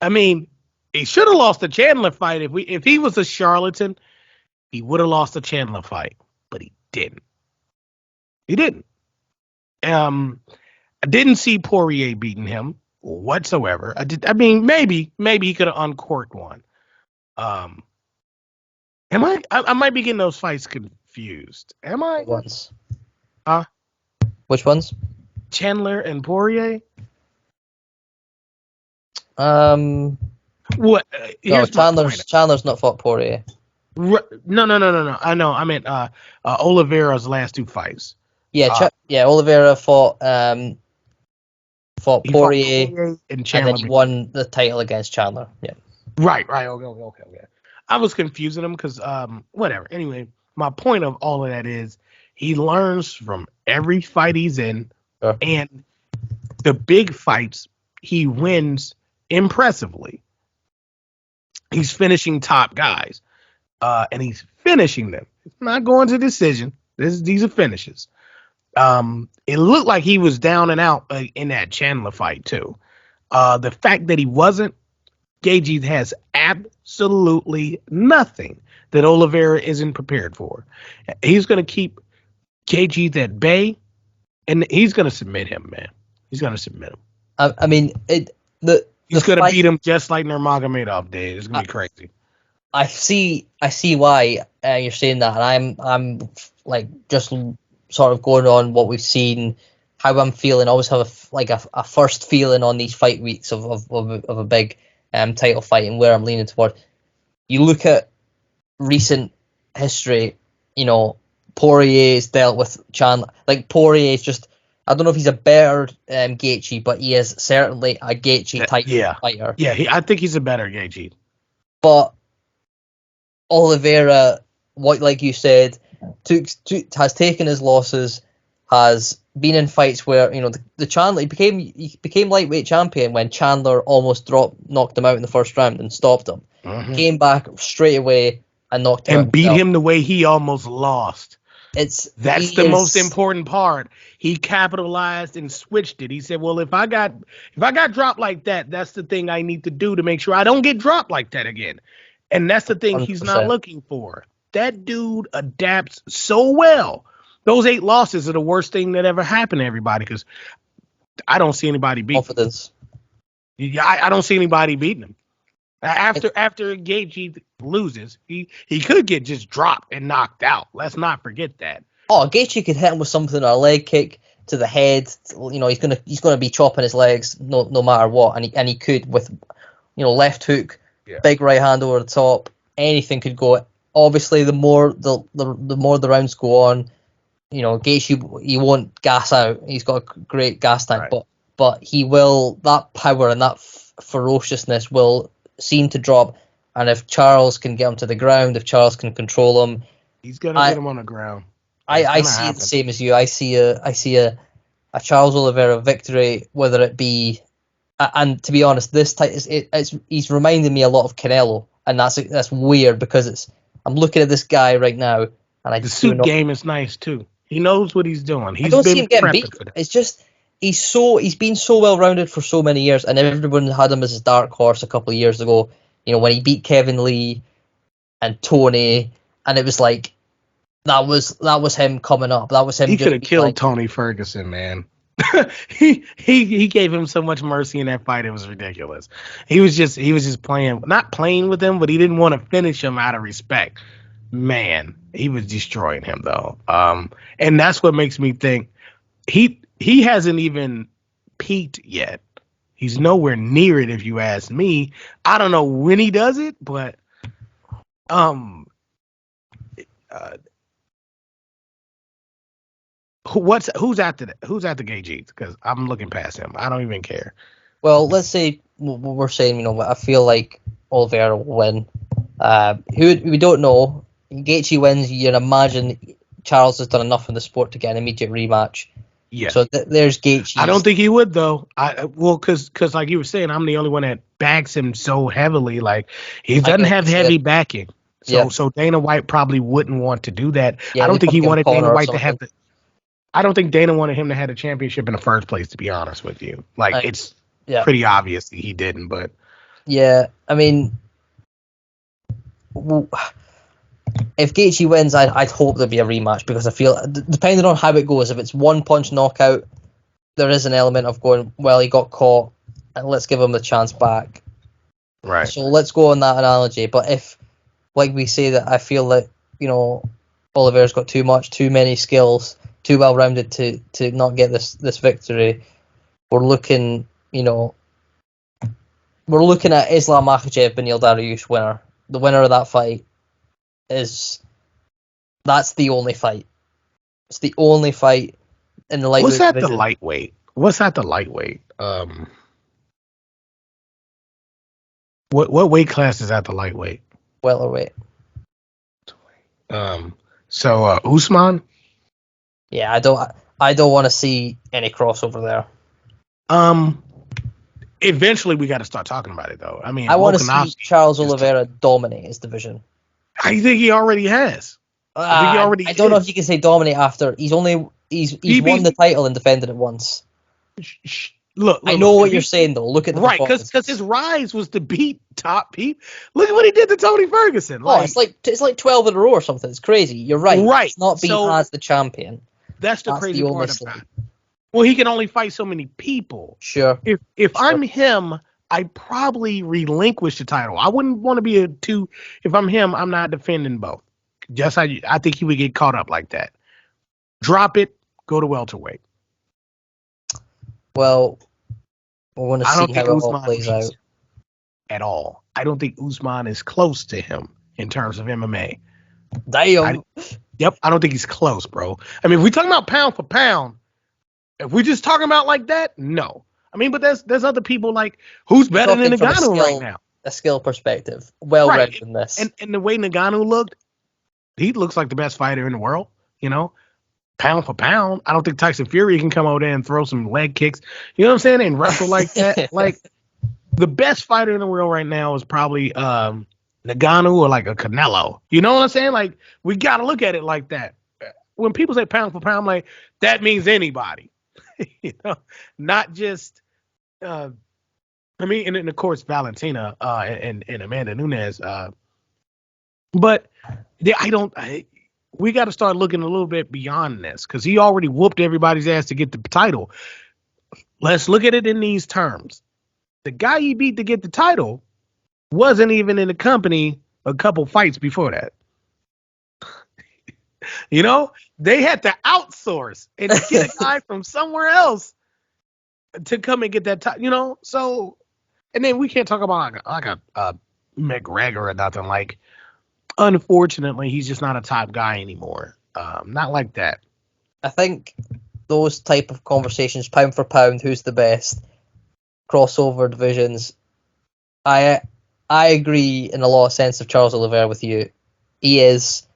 I mean, he should have lost the Chandler fight. If he was a charlatan, he would have lost the Chandler fight, but he didn't. He didn't. I didn't see Poirier beating him whatsoever. I mean, maybe he could have uncorked one. I might be getting those fights confused. Am I? Ones. Which ones? Chandler and Poirier. What? No, Chandler's not fought Poirier. No. I know. I meant Oliveira's last two fights. Yeah, Oliveira fought Poirier and Chandler, and then he won the title against Chandler. Yeah. Right. Okay. I was confusing him because whatever. Anyway, my point of all of that is he learns from every fight he's in, and the big fights he wins impressively. He's finishing top guys, and he's finishing them. It's not going to decision. These are finishes. It looked like he was down and out in that Chandler fight too. The fact that he wasn't, Gaethje has absolutely nothing that Oliveira isn't prepared for. He's going to keep Gaethje at bay, and he's going to submit him, man. He's going to submit him. I mean, he's going to beat him just like Nurmagomedov did. It's going to be crazy. I see why you're saying that, and I'm like just sort of going on what we've seen, how I'm feeling. I always have a first feeling on these fight weeks of a big title fight and where I'm leaning toward. You look at recent history, Poirier's dealt with Chandler. Like Poirier's just, I don't know if he's a better Gaethje, but he is certainly a Gaethje type fighter. Yeah, I think he's a better Gaethje. But Oliveira, like you said, has taken his losses, has been in fights where the Chandler he became lightweight champion when Chandler almost knocked him out in the first round and stopped him. Mm-hmm. Came back straight away and knocked him out. And beat him the way he almost lost. That's the most important part. He capitalized and switched it. He said, "Well, if I got dropped like that, that's the thing I need to do to make sure I don't get dropped like that again." And that's the thing 100%. He's not looking for. That dude adapts so well. Those 8 losses are the worst thing that ever happened to everybody because I don't see anybody beating confidence. I don't see anybody beating him. After Gaethje loses, he could get just dropped and knocked out. Let's not forget that. Oh, Gaethje could hit him with something, a leg kick to the head. He's gonna be chopping his legs no matter what, and he could with left hook, big right hand over the top. Anything could go. Obviously, the more the rounds go on, Gaethje he won't gas out. He's got a great gas tank, right. but he will, that power and that ferociousness will seem to drop. And if Charles can get him to the ground, if Charles can control him, he's gonna get him on the ground. I see it the same as you. I see a Charles Oliveira victory, whether it be, and to be honest, this he's reminding me a lot of Canelo, and that's weird because I'm looking at this guy right now, and the suit game is nice too. He knows what he's doing. I don't see him getting beat. It's just he's been so well rounded for so many years, and everyone had him as his dark horse a couple of years ago. When he beat Kevin Lee and Tony, and it was like that was him coming up. That was him. He could have killed Tony Ferguson, man. he gave him so much mercy in that fight. It was ridiculous. He was just not playing with him, but he didn't want to finish him out of respect. Man, he was destroying him though. And that's what makes me think he hasn't even peaked yet. He's nowhere near it, if you ask me. I don't know when he does it, but who's after KG? Because I'm looking past him. I don't even care. Well, let's say we're saying, I feel like Oliveira will win. Who we don't know. Gaethje wins. You'd imagine Charles has done enough in the sport to get an immediate rematch. Yeah. So there's Gaethje. I don't think he would though. Because like you were saying, I'm the only one that backs him so heavily. Like he doesn't have heavy backing. So Dana White probably wouldn't want to do that. Yeah, I don't think he wanted Dana White to have the. I don't think Dana wanted him to have the championship in the first place. To be honest with you, it's pretty obvious he didn't. But yeah, I mean, if Gaethje wins, I'd hope there'd be a rematch because I feel, depending on how it goes, if it's one punch knockout, there is an element of going, well, he got caught, and let's give him the chance back. Right. So let's go on that analogy. But if, like we say, that I feel that Oliveira's got too many skills, too well rounded to not get this victory, we're looking at Islam Makhachev Beneil Dariush winner. The winner of that fight that's the only fight. It's the only fight in the lightweight division. What's at the lightweight? What weight class is at the lightweight? Welterweight. So Usman? Yeah, I don't want to see any crossover there. Eventually we got to start talking about it though. I mean, I want to see Charles Oliveira dominate his division. I think he already has. I don't know if you can say dominate after he's won the title and defended it once. Look, I know what you're saying though. Look at the right, because his rise was to beat top people. Look at what he did to Tony Ferguson. It's like 12 in a row or something. It's crazy. You're right. Right. It's not being as the champion. That's the crazy part about it. Well, he can only fight so many people. Sure. If I'm him, I'd probably relinquish the title. I wouldn't want to be if I'm him, I'm not defending both. I think he would get caught up like that. Drop it, go to welterweight. Well, we want to see how it all plays out. At all. I don't think Usman is close to him in terms of MMA. Damn. I don't think he's close, bro. I mean, if we're talking about pound for pound, if we're just talking about like that, no. I mean, but there's other people like who's better than Ngannou right now? A skill perspective, well-read in this. And the way Ngannou looked, he looks like the best fighter in the world. Pound for pound, I don't think Tyson Fury can come out there and throw some leg kicks. You know what I'm saying? And wrestle like that. Like the best fighter in the world right now is probably Ngannou or like a Canelo. You know what I'm saying? Like we got to look at it like that. When people say pound for pound, I'm like that means anybody. Not just. And of course Valentina and Amanda Nunes. But we got to start looking a little bit beyond this because he already whooped everybody's ass to get the title. Let's look at it in these terms. The guy he beat to get the title wasn't even in the company a couple fights before that. They had to outsource and get a guy from somewhere else to come and get that title, So, and then we can't talk about like a McGregor or nothing. Like, unfortunately, he's just not a top guy anymore. Not like that. I think those type of conversations, pound for pound, who's the best, crossover divisions. I agree in a lot of sense of Charles Oliveira with you. He is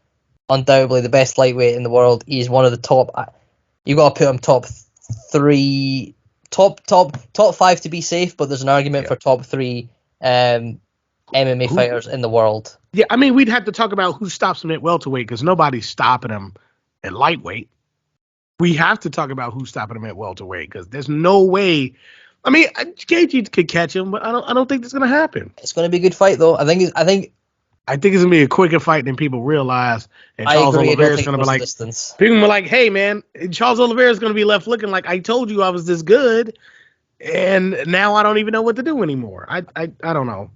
undoubtedly the best lightweight in the world. He's one of the top. You got to put him top 3, top 5 to be safe. But there's an argument for top 3 MMA fighters in the world. Yeah, I mean, we'd have to talk about who stops him at welterweight because nobody's stopping him at lightweight. We have to talk about who's stopping him at welterweight because there's no way. I mean, KG could catch him, but I don't think that's gonna happen. It's gonna be a good fight, though. I think it's gonna be a quicker fight than people realize. And Charles Oliveira's gonna be like, people are like, "Hey, man, Charles Oliveira's gonna be left looking like I told you I was this good, and now I don't even know what to do anymore." I don't know.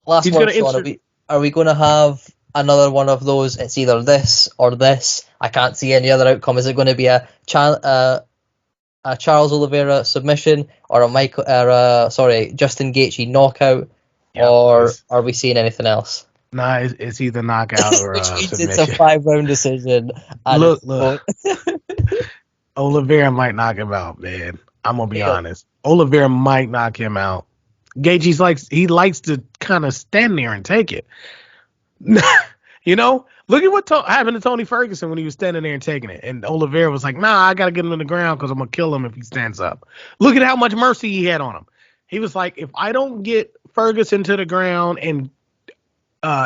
Last one, Sean, are we going to have another one of those? It's either this or this. I can't see any other outcome. Is it going to be a a Charles Oliveira submission or a Justin Gaethje knockout, or are we seeing anything else? Nah, it's either knockout or Which means submission. it's a 5-round decision. And Look, Oliveira might knock him out, man. I'm gonna be honest. Oliveira might knock him out. Gaethje likes to kind of stand there and take it. You know, look at what happened to Tony Ferguson when he was standing there and taking it, and Oliveira was like, "Nah, I gotta get him in the ground because I'm gonna kill him if he stands up." Look at how much mercy he had on him. He was like, "If I don't get Ferguson to the ground and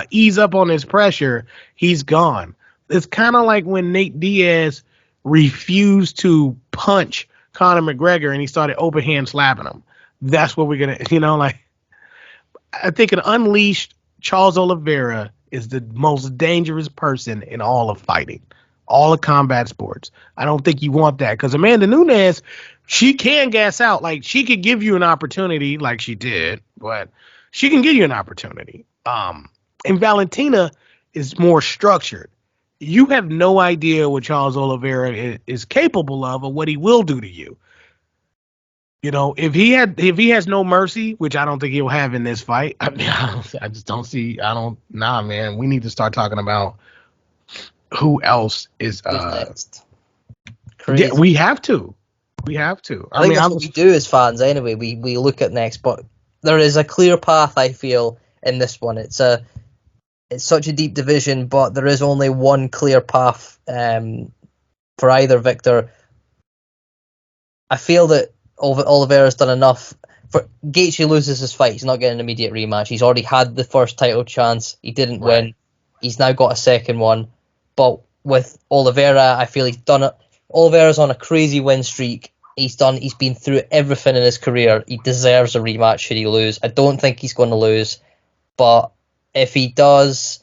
ease up on his pressure, he's gone." It's kind of like when Nate Diaz refused to punch Conor McGregor and he started open hand slapping him. That's what we're gonna, like. I think an unleashed Charles Oliveira is the most dangerous person in all of fighting, all of combat sports. I don't think you want that because Amanda Nunes, she can gas out. Like, she could give you an opportunity like she did, but she can give you an opportunity. And Valentina is more structured. You have no idea what Charles Oliveira is capable of or what he will do to you. You know, if he has no mercy, which I don't think he'll have in this fight, I just don't see. Man. We need to start talking about who else is. Next? Crazy. Yeah, we have to. I think that's what we do as fans anyway. We look at next, but there is a clear path, I feel, in this one. It's such a deep division, but there is only one clear path for either victor. I feel that Oliveira's done enough. For Gaethje loses his fight, he's not getting an immediate rematch. He's already had the first title chance. He didn't win. He's now got a second one. But with Oliveira, I feel he's done it. Oliveira's on a crazy win streak. He's been through everything in his career. He deserves a rematch should he lose. I don't think he's going to lose. But if he does,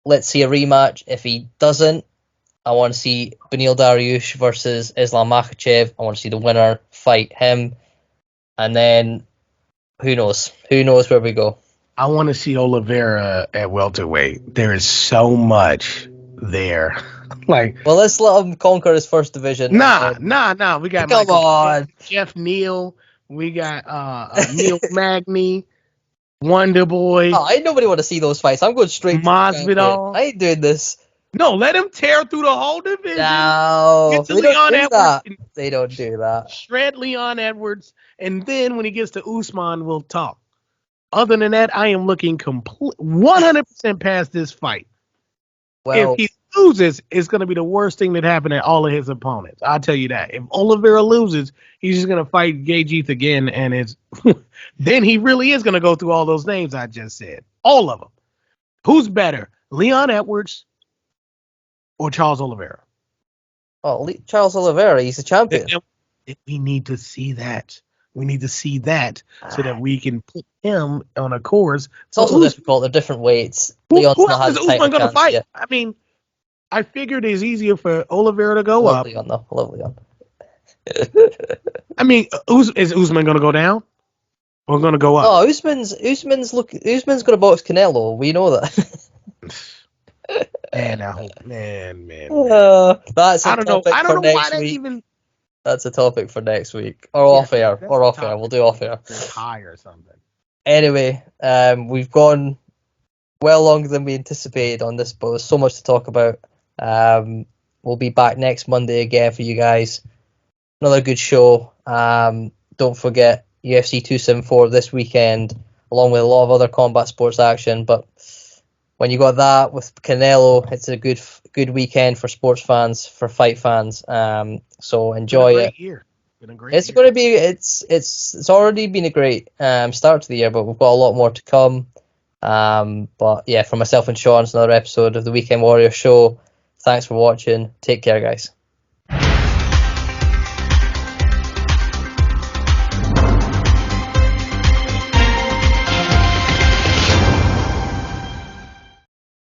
let's see a rematch. If he doesn't, I want to see Beneil Dariush versus Islam Makhachev. I want to see the winner fight him. And then, who knows? Who knows where we go? I want to see Oliveira at welterweight. There is so much there. Well, let's let him conquer his first division. Nah. We got Jeff Neal. We got Neil Magny, Wonder Boy. Oh, ain't nobody want to see those fights. I'm going straight to Masvidal. I ain't doing this. No, let him tear through the whole division. No, they don't do that. Shred Leon Edwards, and then when he gets to Usman, we'll talk. Other than that, I am looking 100% past this fight. Well, if he loses, it's going to be the worst thing that happened to all of his opponents. I'll tell you that. If Oliveira loses, he's just going to fight Gaethje again, and then he really is going to go through all those names I just said. All of them. Who's better, Leon Edwards or Charles Oliveira? Oh, Charles Oliveira, he's a champion. We need to see that. We need to see that so that we can put him on a course. It's also difficult. They're different weights. Who else is Usman going to fight? Yet. I mean, I figured it's easier for Oliveira to go up. Love Leon. I mean, is Usman going to go down or going to go up? Oh, Usman's going to box Canelo. We know that. Man, I hope, man. That's I don't know why they even. That's a topic for next week, or off air. We'll do off air. High or something. Anyway, we've gone well longer than we anticipated on this, but there's so much to talk about. We'll be back next Monday again for you guys. Another good show. Don't forget UFC 274 this weekend, along with a lot of other combat sports action. But when you got that with Canelo, it's a good weekend for sports fans, for fight fans. So enjoy it. It's going to be. It's already been a great start to the year, but we've got a lot more to come. But yeah, for myself and Sean, it's another episode of the Weekend Warrior Show. Thanks for watching. Take care, guys.